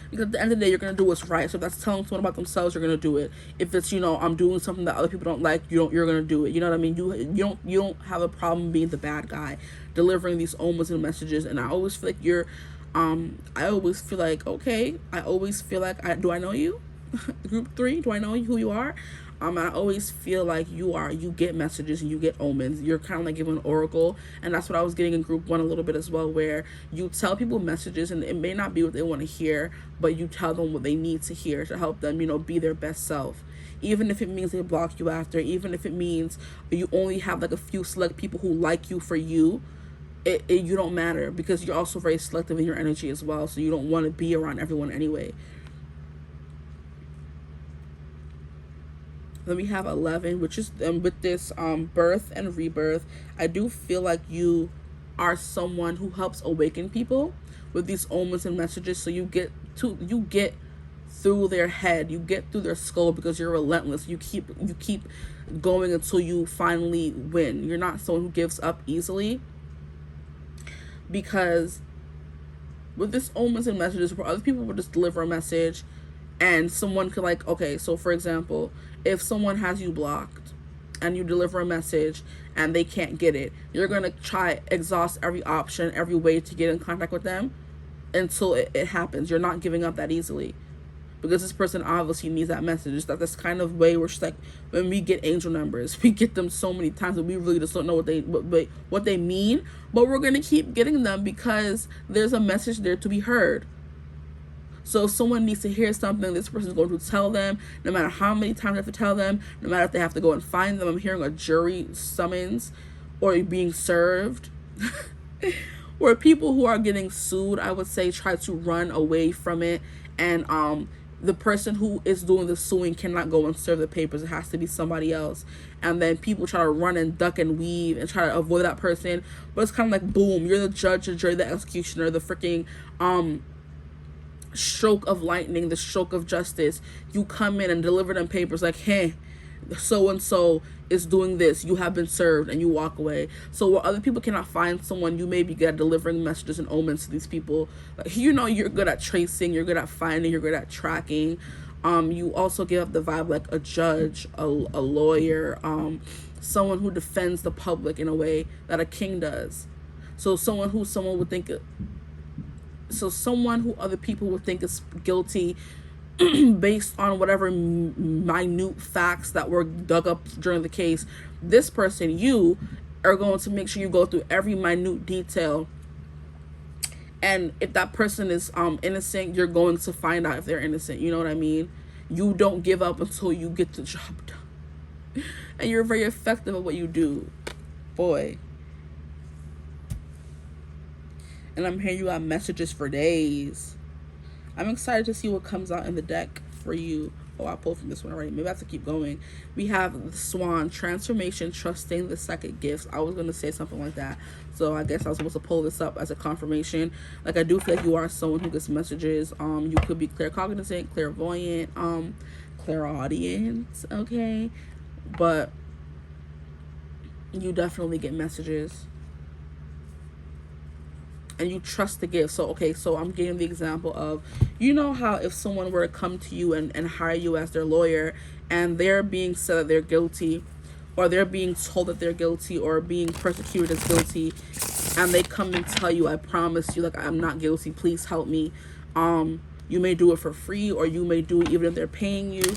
Because at the end of the day, you're going to do what's right. So if that's telling someone about themselves, you're going to do it. If it's, I'm doing something that other people don't like, you're going to do it. You know what I mean? You don't have a problem being the bad guy, delivering these omens and messages. And I always feel like I always feel like, okay, do I know you? Group 3, do I know who you are? I always feel like you get messages and you get omens. You're kind of like giving an oracle. And that's what I was getting in group 1 a little bit as well, where you tell people messages and it may not be what they want to hear, but you tell them what they need to hear to help them, be their best self. Even if it means they block you after, even if it means you only have like a few select people who like you for you, you don't matter, because you're also very selective in your energy as well. So you don't want to be around everyone anyway. Then we have 11, which is with this birth and rebirth. I do feel like you are someone who helps awaken people with these omens and messages. So you get through their head, you get through their skull, because you're relentless. You keep going until you finally win. You're not someone who gives up easily, because with this omens and messages, where other people will just deliver a message and someone could like, okay, so for example, if someone has you blocked and you deliver a message and they can't get it, you're going to exhaust every option, every way to get in contact with them until it happens. You're not giving up that easily, because this person obviously needs that message. It's this kind of way where it's like, when we get angel numbers, we get them so many times that we really just don't know what they mean, but we're going to keep getting them because there's a message there to be heard. So if someone needs to hear something, this person is going to tell them, no matter how many times they have to tell them, no matter if they have to go and find them. I'm hearing a jury summons or being served. Or people who are getting sued, I would say, try to run away from it. And the person who is doing the suing cannot go and serve the papers. It has to be somebody else. And then people try to run and duck and weave and try to avoid that person. But it's kind of like, boom, you're the judge, the jury, the executioner, the freaking stroke of lightning, the stroke of justice. You come in and deliver them papers like, hey, so and so is doing this, you have been served, and you walk away. So where other people cannot find someone, you may be good at delivering messages and omens to these people. Like, you're good at tracing, you're good at finding, you're good at tracking. You also give up the vibe like a judge, a lawyer, someone who defends the public in a way that a king does. So someone who other people would think is guilty based on whatever minute facts that were dug up during the case. This person, you are going to make sure you go through every minute detail, and if that person is innocent, you're going to find out if they're innocent. You know what I mean? You don't give up until you get the job done. And you're very effective at what you do, boy. And I'm hearing you got messages for days. I'm excited to see what comes out in the deck for you. Oh, I pulled from this one already. Maybe I have to keep going. We have the Swan, transformation, trusting the second gifts. I was going to say something like that. So I guess I was supposed to pull this up as a confirmation. Like, I do feel like you are someone who gets messages. You could be claircognizant, clairvoyant, clairaudient, okay? But you definitely get messages. And you trust the gift. So, okay, so I'm giving the example of, how if someone were to come to you and hire you as their lawyer, and they're being said that they're guilty, or they're being told that they're guilty, or being persecuted as guilty, and they come and tell you, I promise you, like, I'm not guilty, please help me. You may do it for free, or you may do it even if they're paying you.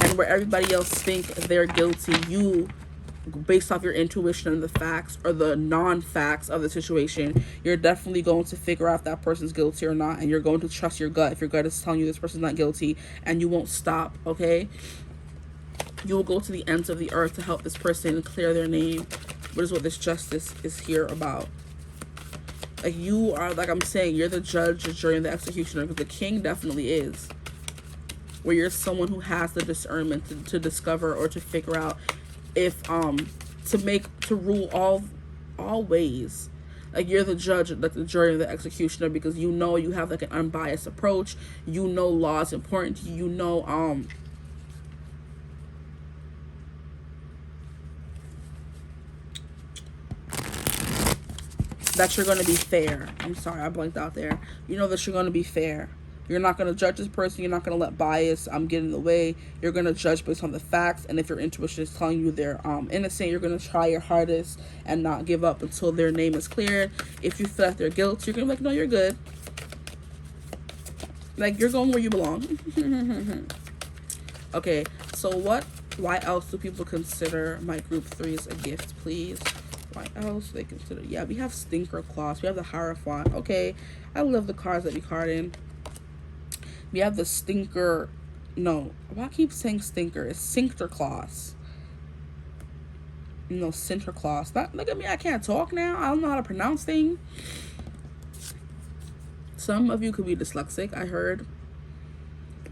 And where everybody else think they're guilty, you, based off your intuition and the facts or the non-facts of the situation, you're definitely going to figure out if that person's guilty or not, and you're going to trust your gut. If your gut is telling you this person's not guilty, and you won't stop, okay? You will go to the ends of the earth to help this person clear their name, which is what this justice is here about. Like, you are, like I'm saying, you're the judge, the jury, and the executioner, because the king definitely is. Where you're someone who has the discernment to discover or to figure out if, to rule all ways. Like, you're the judge, like the jury, and the executioner, because you know you have like an unbiased approach. You know law is important to you. You know, that you're going to be fair. I'm sorry, I blanked out there. You know that you're going to be fair. You're not going to judge this person. You're not going to let bias get in the way. You're going to judge based on the facts. And if your intuition is telling you they're innocent, you're going to try your hardest and not give up until their name is cleared. If you feel like they're guilty, you're going to be like, no, you're good. Like, you're going where you belong. Okay, so why else do people consider my group 3s a gift, please? Why else do they consider? Yeah, we have Stinker Claws. We have the Hierophant. Okay, I love the cards that we card in. We have the Stinker. No, why I keep saying Stinker? It's Sinterklaas. No, Sinterklaas. Not, look at me, I can't talk now. I don't know how to pronounce things. Some of you could be dyslexic, I heard.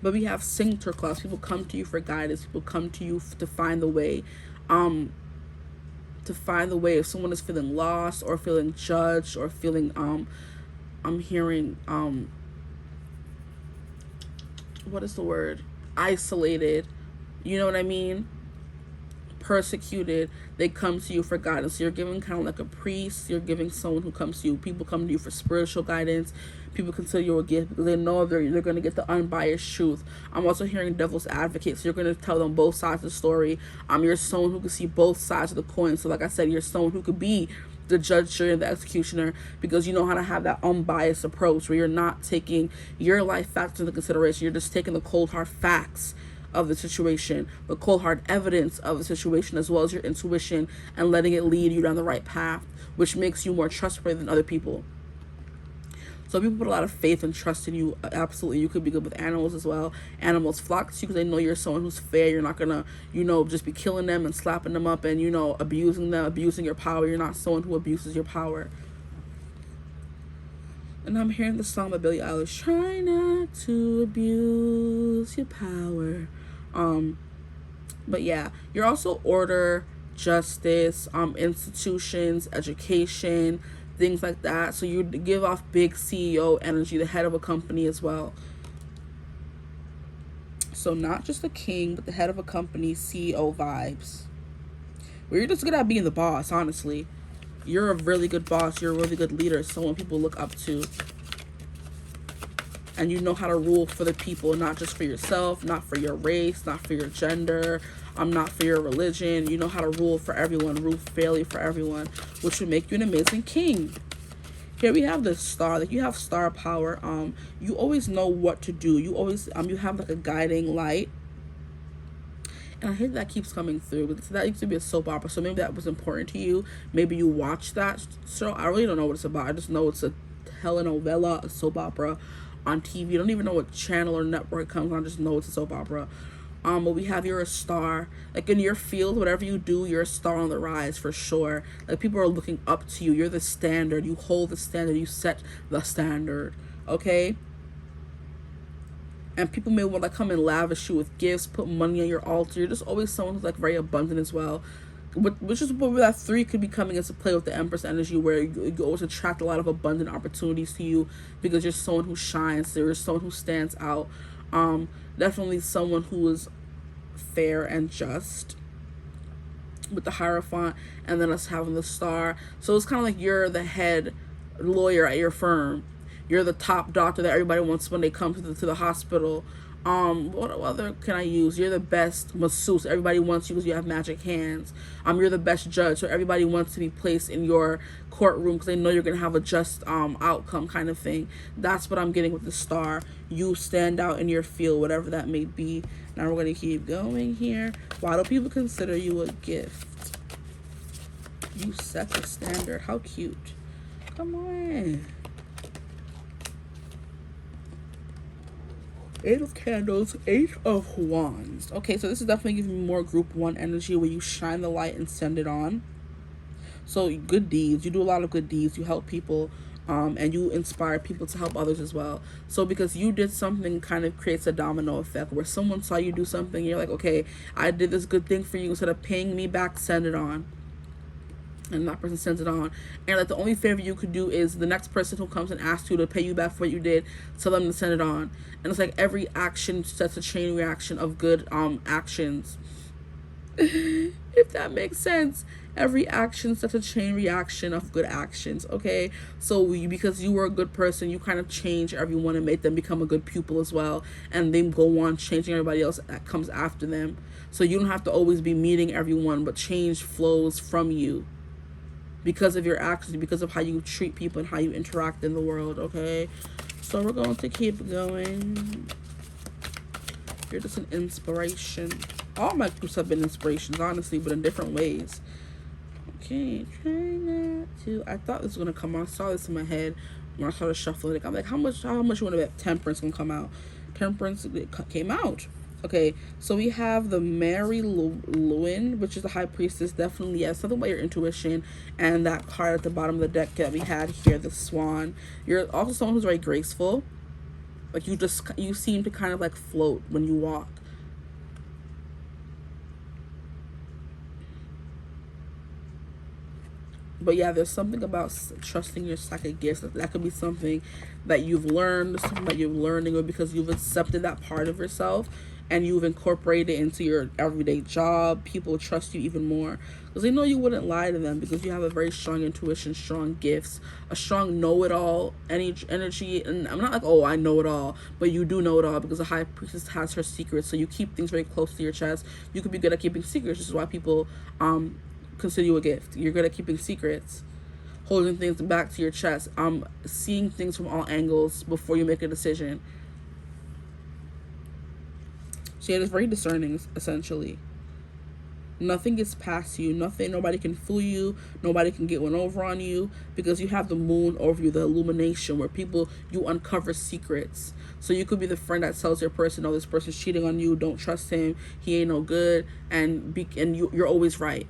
But we have Sinterklaas. People come to you for guidance. People come to you to find the way. To find the way if someone is feeling lost or feeling judged or feeling I'm hearing what is the word, isolated, you know what I mean, persecuted. They come to you for guidance. So you're giving kind of like a priest. You're giving someone who comes to you. People come to you for spiritual guidance. People consider you a gift because they know they're going to get the unbiased truth. I'm also hearing devil's advocate. So you're going to tell them both sides of the story. You're someone who can see both sides of the coin. So like I said, you're someone who could be the judge, jury, and the executioner because you know how to have that unbiased approach where you're not taking your life factors into consideration. You're just taking the cold hard facts of the situation, the cold hard evidence of the situation, as well as your intuition, and letting it lead you down the right path, which makes you more trustworthy than other people. So people put a lot of faith and trust in you. Absolutely. You could be good with animals as well. Animals flock to you because they know you're someone who's fair. You're not gonna, just be killing them and slapping them up and, abusing them, abusing your power. You're not someone who abuses your power. And I'm hearing the song by Billie Eilish, try not to abuse your power. But yeah, you're also order, justice, institutions, education, things like that. So you give off big CEO energy, the head of a company as well. So not just the king, but the head of a company, CEO vibes. Where you're just good at being the boss, honestly. You're a really good boss. You're a really good leader. Someone people look up to. And you know how to rule for the people, not just for yourself, not for your race, not for your gender, not for your religion. You know how to rule for everyone, rule fairly for everyone, which would make you an amazing king. Here we have the star. Like, you have star power. You always know what to do. You always you have like a guiding light. And I hate that keeps coming through because that used to be a soap opera. So maybe that was important to you. Maybe you watched that show. I really don't know what it's about. I just know it's a telenovela, a soap opera on TV. I don't even know what channel or network it comes on. I just know it's a soap opera. But we have you're a star. Like, in your field, whatever you do, you're a star on the rise for sure. Like, people are looking up to you. You're the standard. You hold the standard. You set the standard. Okay? And people may want to come and lavish you with gifts, put money on your altar. You're just always someone who's like very abundant as well. Which is where that 3 could be coming into play with the Empress energy, where you always attract a lot of abundant opportunities to you because you're someone who shines. You're someone who stands out. Definitely someone who is fair and just, with the Hierophant, and then us having the star. So it's kind of like you're the head lawyer at your firm. You're the top doctor that everybody wants when they come to the hospital. What other can I use? You're the best masseuse. Everybody wants you because you have magic hands. You're the best judge, so everybody wants to be placed in your courtroom because they know you're gonna have a just outcome, kind of thing. That's what I'm getting with the star. You stand out in your field, whatever that may be. Now we're gonna keep going here. Why do people consider you a gift? You set the standard. How cute. Come on. 8 of Candles, 8 of Wands. Okay, so this is definitely giving me more group 1 energy where you shine the light and send it on. So good deeds. You do a lot of good deeds. You help people. and you inspire people to help others as well. So because you did something, kind of creates a domino effect where someone saw you do something, you're like, okay, I did this good thing for you. Instead of paying me back, send it on. And that person sends it on. And like the only favor you could do is the next person who comes and asks you to pay you back for what you did, tell them to send it on. And it's like every action sets a chain reaction of good actions. If that makes sense. Every action sets a chain reaction of good actions. Okay, so because you were a good person, you kind of change everyone and make them become a good pupil as well, and then go on changing everybody else that comes after them. So you don't have to always be meeting everyone, but change flows from you because of your actions, because of how you treat people and how you interact in the world. Okay, so we're going to keep going. You're just an inspiration. All my groups have been inspirations, honestly, but in different ways. Okay, try not to. I thought this was gonna come out. I saw this in my head when I started shuffling it. I'm like, how much you want to bet Temperance gonna come out? Temperance came out. Okay, so we have the Mary Lewin, which is the High Priestess. Definitely, yes, something about your intuition. And that card at the bottom of the deck that we had here, the Swan. You're also someone who's very graceful. Like you seem to kind of like float when you walk. But yeah, there's something about trusting your psychic gifts. That could be something that you've learned, something that you're learning, or because you've accepted that part of yourself and you've incorporated it into your everyday job. People trust you even more because they know you wouldn't lie to them, because you have a very strong intuition, strong gifts, a strong know-it-all energy. And I'm not like, oh, I know it all, but you do know it all, because the High Priestess has her secrets. So you keep things very close to your chest. You could be good at keeping secrets. This is why people consider you a gift. You're good at keeping secrets, holding things back to your chest, seeing things from all angles before you make a decision. So yeah, it's very discerning, essentially. Nothing gets past you. Nobody can fool you. Nobody can get one over on you, because you have the moon over you, the illumination, where you uncover secrets. So you could be the friend that tells your person, oh, this person's cheating on you, don't trust him, he ain't no good, and you're always right.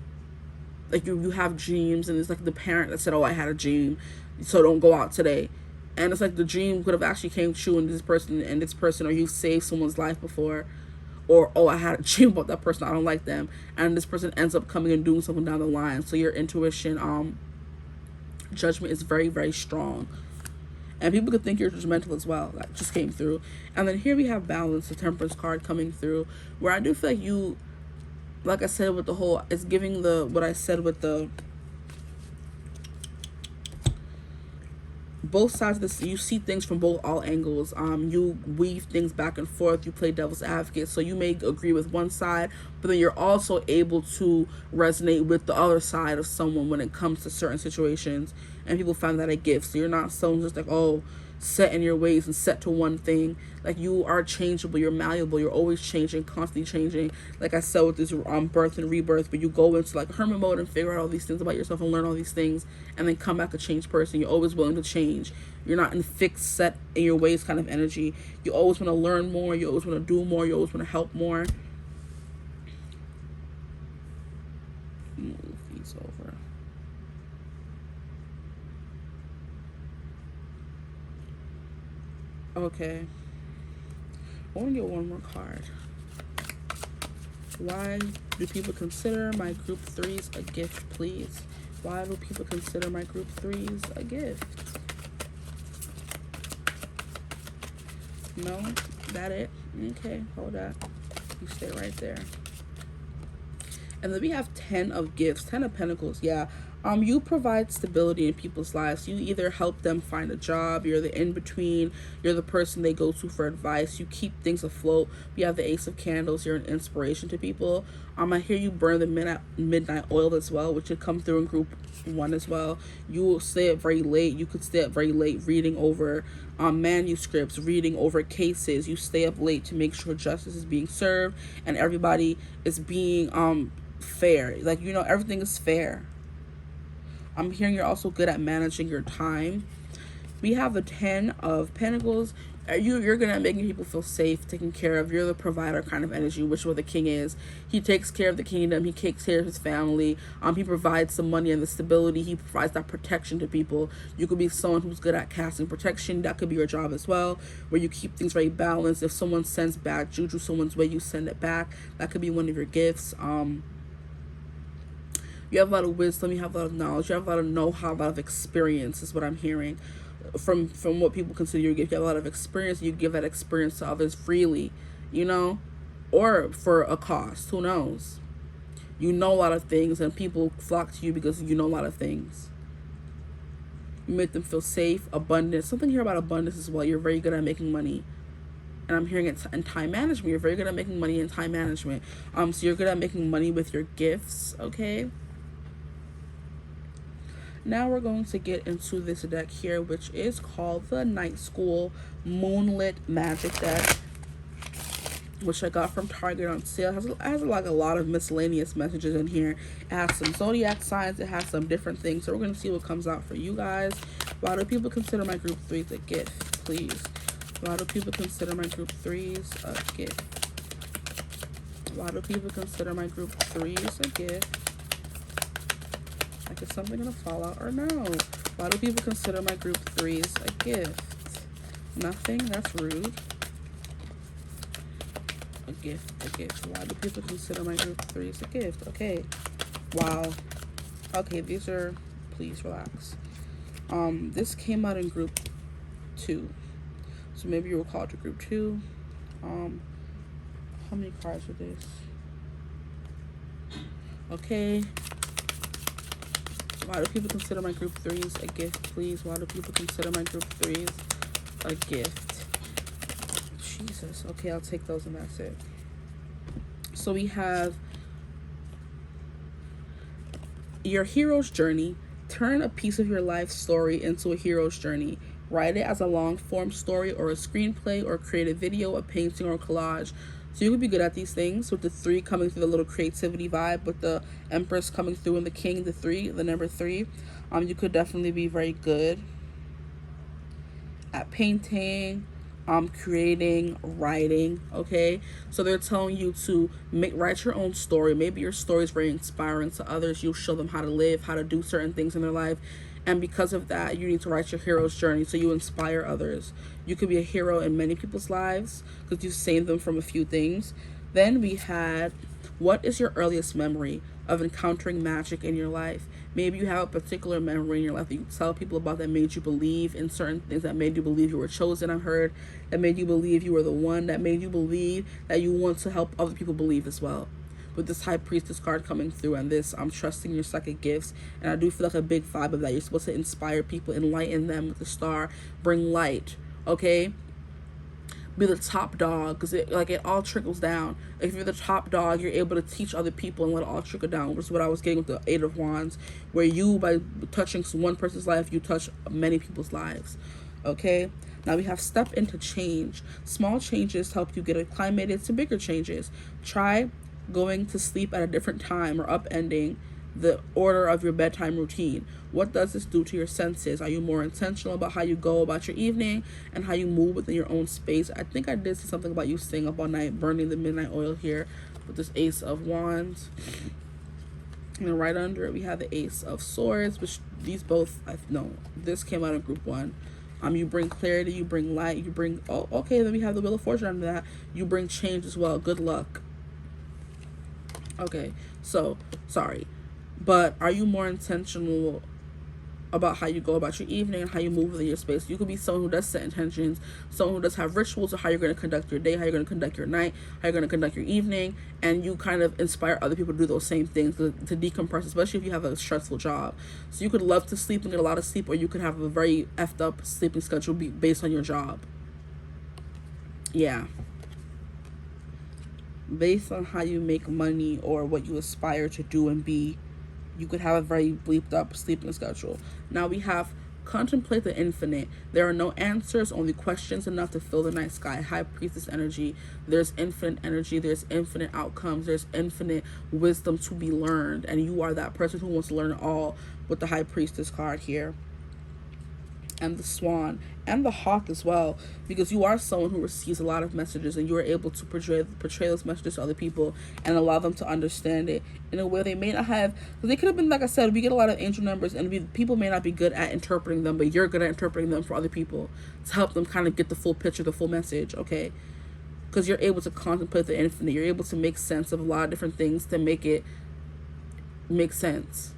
Like you have dreams, and it's like the parent that said, oh, I had a dream, so don't go out today. And it's like the dream could have actually came true, and this person, or you saved someone's life before. Or, oh, I had a dream about that person, I don't like them, and this person ends up coming and doing something down the line. So your intuition, judgment is very, very strong. And people could think you're judgmental as well. That just came through. And then here we have balance, the Temperance card coming through, where I do feel like you, like I said with the whole, it's giving what I said with the both sides of this. You see things from all angles. You weave things back and forth. You play devil's advocate. So you may agree with one side, but then you're also able to resonate with the other side of someone when it comes to certain situations. And people find that a gift. So you're not someone just like, oh, set in your ways and set to one thing. Like, you are changeable, you're malleable, you're always changing, constantly changing. Like I said with this birth and rebirth, but you go into like hermit mode and figure out all these things about yourself and learn all these things, and then come back a changed person. You're always willing to change. You're not in fixed, set in your ways kind of energy. You always want to learn more, you always want to do more, you always want to help more. Move these over. Okay, I want to get one more card. Why do people consider my group threes a gift, please? Why do people consider my group threes a gift? No? That it? Okay, hold that. You stay right there. And then we have 10 of gifts, 10 of pentacles. Yeah. You provide stability in people's lives. You either help them find a job, you're the in-between, you're the person they go to for advice, you keep things afloat. You have the Ace of Candles, you're an inspiration to people. I hear you burn the midnight oil as well, which would come through in group 1 as well. You will stay up very late. You could stay up very late reading over manuscripts, reading over cases. You stay up late to make sure justice is being served and everybody is being fair. Like, everything is fair. I'm hearing you're also good at managing your time. We have the 10 of Pentacles. You're good at making people feel safe, taken care of. You're the provider kind of energy, which is what the king is. He takes care of the kingdom. He takes care of his family. He provides the money and the stability. He provides that protection to people. You could be someone who's good at casting protection. That could be your job as well, where you keep things very balanced. If someone sends bad juju someone's way, you send it back. That could be one of your gifts. You have a lot of wisdom. You have a lot of knowledge. You have a lot of know-how, a lot of experience is what I'm hearing. From what people consider your gift. You have a lot of experience. You give that experience to others freely, you know, or for a cost. Who knows? You know a lot of things, and people flock to you because you know a lot of things. You make them feel safe, abundant. Something here about abundance as well. You're very good at making money, and I'm hearing it in time management. You're very good at making money in time management. So you're good at making money with your gifts. Okay. Now we're going to get into this deck here, which is called the Night School Moonlit Magic deck, which I got from Target on sale. It has like a lot of miscellaneous messages in here. It has some zodiac signs. It has some different things. So we're going to see what comes out for you guys. Why do people consider my group 3s a gift, please? Why do people consider my group 3s a gift? Why do people consider my group 3s a gift? Like, is something gonna fall out or no? Why do people consider my group 3s a gift? Nothing? That's rude. A gift. Why do people consider my group 3s a gift? Okay. Wow. Okay, these are, please relax. This came out in group 2. So maybe you were called to group 2. How many cards are this? Okay. Why do people consider my group 3s a gift, please? Why do people consider my group 3s a gift? Jesus. Okay, I'll take those and that's it. So we have your hero's journey. Turn a piece of your life story into a hero's journey. Write it as a long-form story or a screenplay, or create a video, a painting, or a collage. So you could be good at these things, with the 3 coming through the little creativity vibe, with the Empress coming through and the King, the 3, the number 3. You could definitely be very good at painting, creating, writing. Okay, so they're telling you to write your own story. Maybe your story is very inspiring to others. You'll show them how to live, how to do certain things in their life. And because of that, you need to write your hero's journey so you inspire others. You could be a hero in many people's lives because you've saved them from a few things. Then we had, what is your earliest memory of encountering magic in your life? Maybe you have a particular memory in your life that you tell people about that made you believe in certain things, that made you believe you were chosen, I've heard, that made you believe you were the one, that made you believe that you want to help other people believe as well. With this High Priestess card coming through and this, I'm trusting your psychic gifts. And I do feel like a big vibe of that. You're supposed to inspire people, enlighten them with the star, bring light, okay? Be the top dog, because it all trickles down. If you're the top dog, you're able to teach other people and let it all trickle down, which is what I was getting with the 8 of Wands, where you, by touching one person's life, you touch many people's lives, okay? Now we have step into change. Small changes help you get acclimated to bigger changes. Try going to sleep at a different time or upending the order of your bedtime routine. What does this do to your senses? Are you more intentional about how you go about your evening and how you move within your own space? I think I did see something about you staying up all night, burning the midnight oil here with this Ace of Wands. And then right under it, we have the Ace of Swords, which these both, this came out in group 1. You bring clarity, you bring light, you bring, then we have the Wheel of Fortune under that. You bring change as well. Good luck. Okay, so, sorry. But are you more intentional about how you go about your evening and how you move within your space? You could be someone who does set intentions, someone who does have rituals of how you're going to conduct your day, how you're going to conduct your night, how you're going to conduct your evening, and you kind of inspire other people to do those same things, to decompress, especially if you have a stressful job. So you could love to sleep and get a lot of sleep, or you could have a very effed up sleeping schedule based on your job. Yeah. Based on how you make money or what you aspire to do and be, you could have a very bleeped up sleeping schedule. Now we have contemplate the infinite. There are no answers, only questions enough to fill the night sky. High Priestess energy. There's infinite energy. There's infinite outcomes. There's infinite wisdom to be learned. And you are that person who wants to learn it all with the High Priestess card here. and the swan and the hawk as well, because you are someone who receives a lot of messages, and you are able to portray those messages to other people and allow them to understand it in a way they may not have, because they could have been, like I said, we get a lot of angel numbers, and people may not be good at interpreting them, but you're good at interpreting them for other people to help them kind of get the full picture, the full message, okay? Because you're able to contemplate the infinite, you're able to make sense of a lot of different things to make it make sense.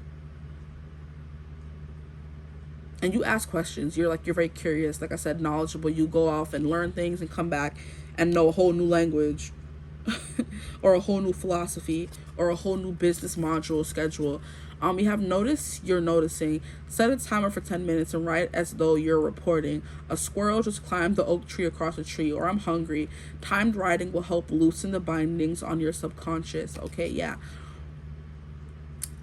And you ask questions. You're very curious. Like I said, knowledgeable. You go off and learn things and come back and know a whole new language or a whole new philosophy or a whole new business module schedule. You have notice, you're noticing. Set a timer for 10 minutes and write as though you're reporting. A squirrel just climbed the oak tree across the tree, or I'm hungry. Timed writing will help loosen the bindings on your subconscious. Okay, yeah.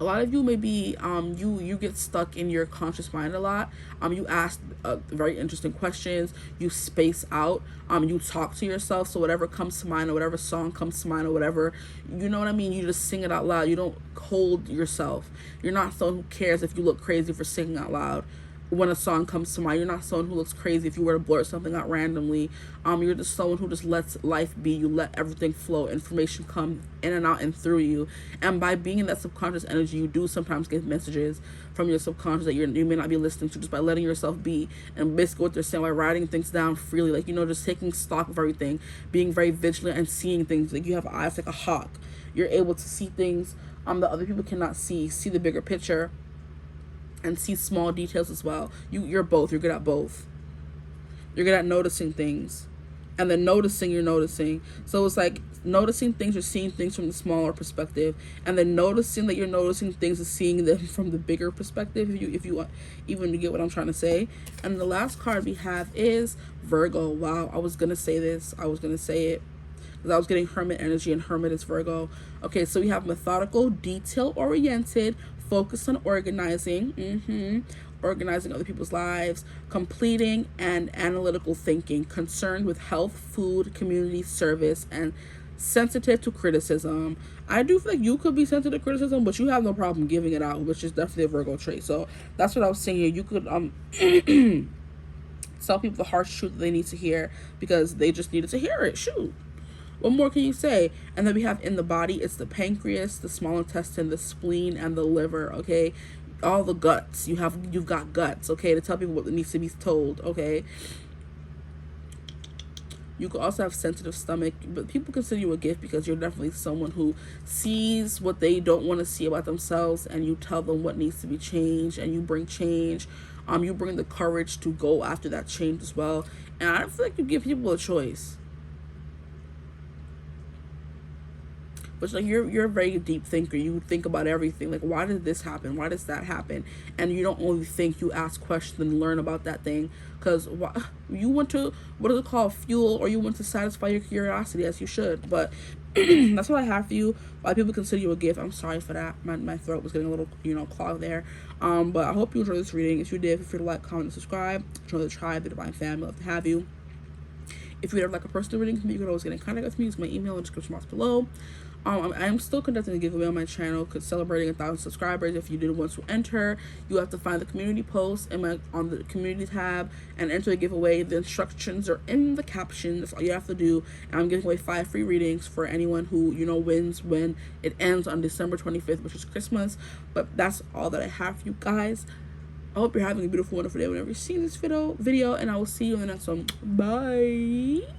A lot of you may be, you get stuck in your conscious mind a lot. You ask very interesting questions. You space out. You talk to yourself. So whatever comes to mind, or whatever song comes to mind, or whatever, you know what I mean? You just sing it out loud. You don't hold yourself. You're not someone who cares if you look crazy for singing out loud when a song comes to mind. You're not someone who looks crazy if you were to blurt something out randomly. You're just someone who just lets life be. You let everything flow. Information come in and out and through you. And by being in that subconscious energy, you do sometimes get messages from your subconscious that you may not be listening to, just by letting yourself be. And basically what they're saying, by writing things down freely, like, just taking stock of everything, being very vigilant and seeing things. Like, you have eyes like a hawk. You're able to see things that other people cannot see the bigger picture, and see small details as well. You're both. You're good at both. You're good at noticing things, and then you're noticing. So it's like noticing things, you're seeing things from the smaller perspective, and then noticing that you're noticing things and seeing them from the bigger perspective, if you want even to get what I'm trying to say. And the last card we have is Virgo. Wow, I was gonna say this. I was gonna say it because I was getting Hermit energy, and Hermit is Virgo. Okay, so we have methodical, detail-oriented, focused on organizing, organizing other people's lives, completing and analytical thinking, concerned with health, food, community service, and sensitive to criticism. I do feel like you could be sensitive to criticism, but you have no problem giving it out, which is definitely a Virgo trait. So that's what I was saying here. You could tell people the harsh truth that they need to hear because they just needed to hear it. Shoot. What more can you say? And then we have in the body, it's the pancreas, the small intestine, the spleen, and the liver, okay? All the guts. You've got guts, okay, to tell people what needs to be told, okay? You could also have sensitive stomach, but people consider you a gift because you're definitely someone who sees what they don't want to see about themselves, and you tell them what needs to be changed, and you bring change. You bring the courage to go after that change as well. And I feel like you give people a choice. But like you're a very deep thinker. You think about everything. Like, why did this happen? Why does that happen? And you don't only think, you ask questions and learn about that thing. Because you want to, what is it called, fuel, or you want to satisfy your curiosity, as you should. But that's what I have for you. Why people consider you a gift. I'm sorry for that. My throat was getting a little, clogged there. But I hope you enjoyed this reading. If you did, feel free to like, comment, and subscribe. Join the tribe, the Divine Family. Love to have you. If you'd have like a personal reading from me, you can always get in contact with me. Use my email in the description box below. I'm still conducting a giveaway on my channel, celebrating 1,000 subscribers. If you did want to enter, you have to find the community post on the community tab and enter the giveaway. The instructions are in the caption. That's all you have to do. And I'm giving away 5 free readings for anyone who wins when it ends on December 25th, which is Christmas. But that's all that I have for you guys. I hope you're having a beautiful, wonderful day whenever you see this video, and I will see you in the next one. Bye.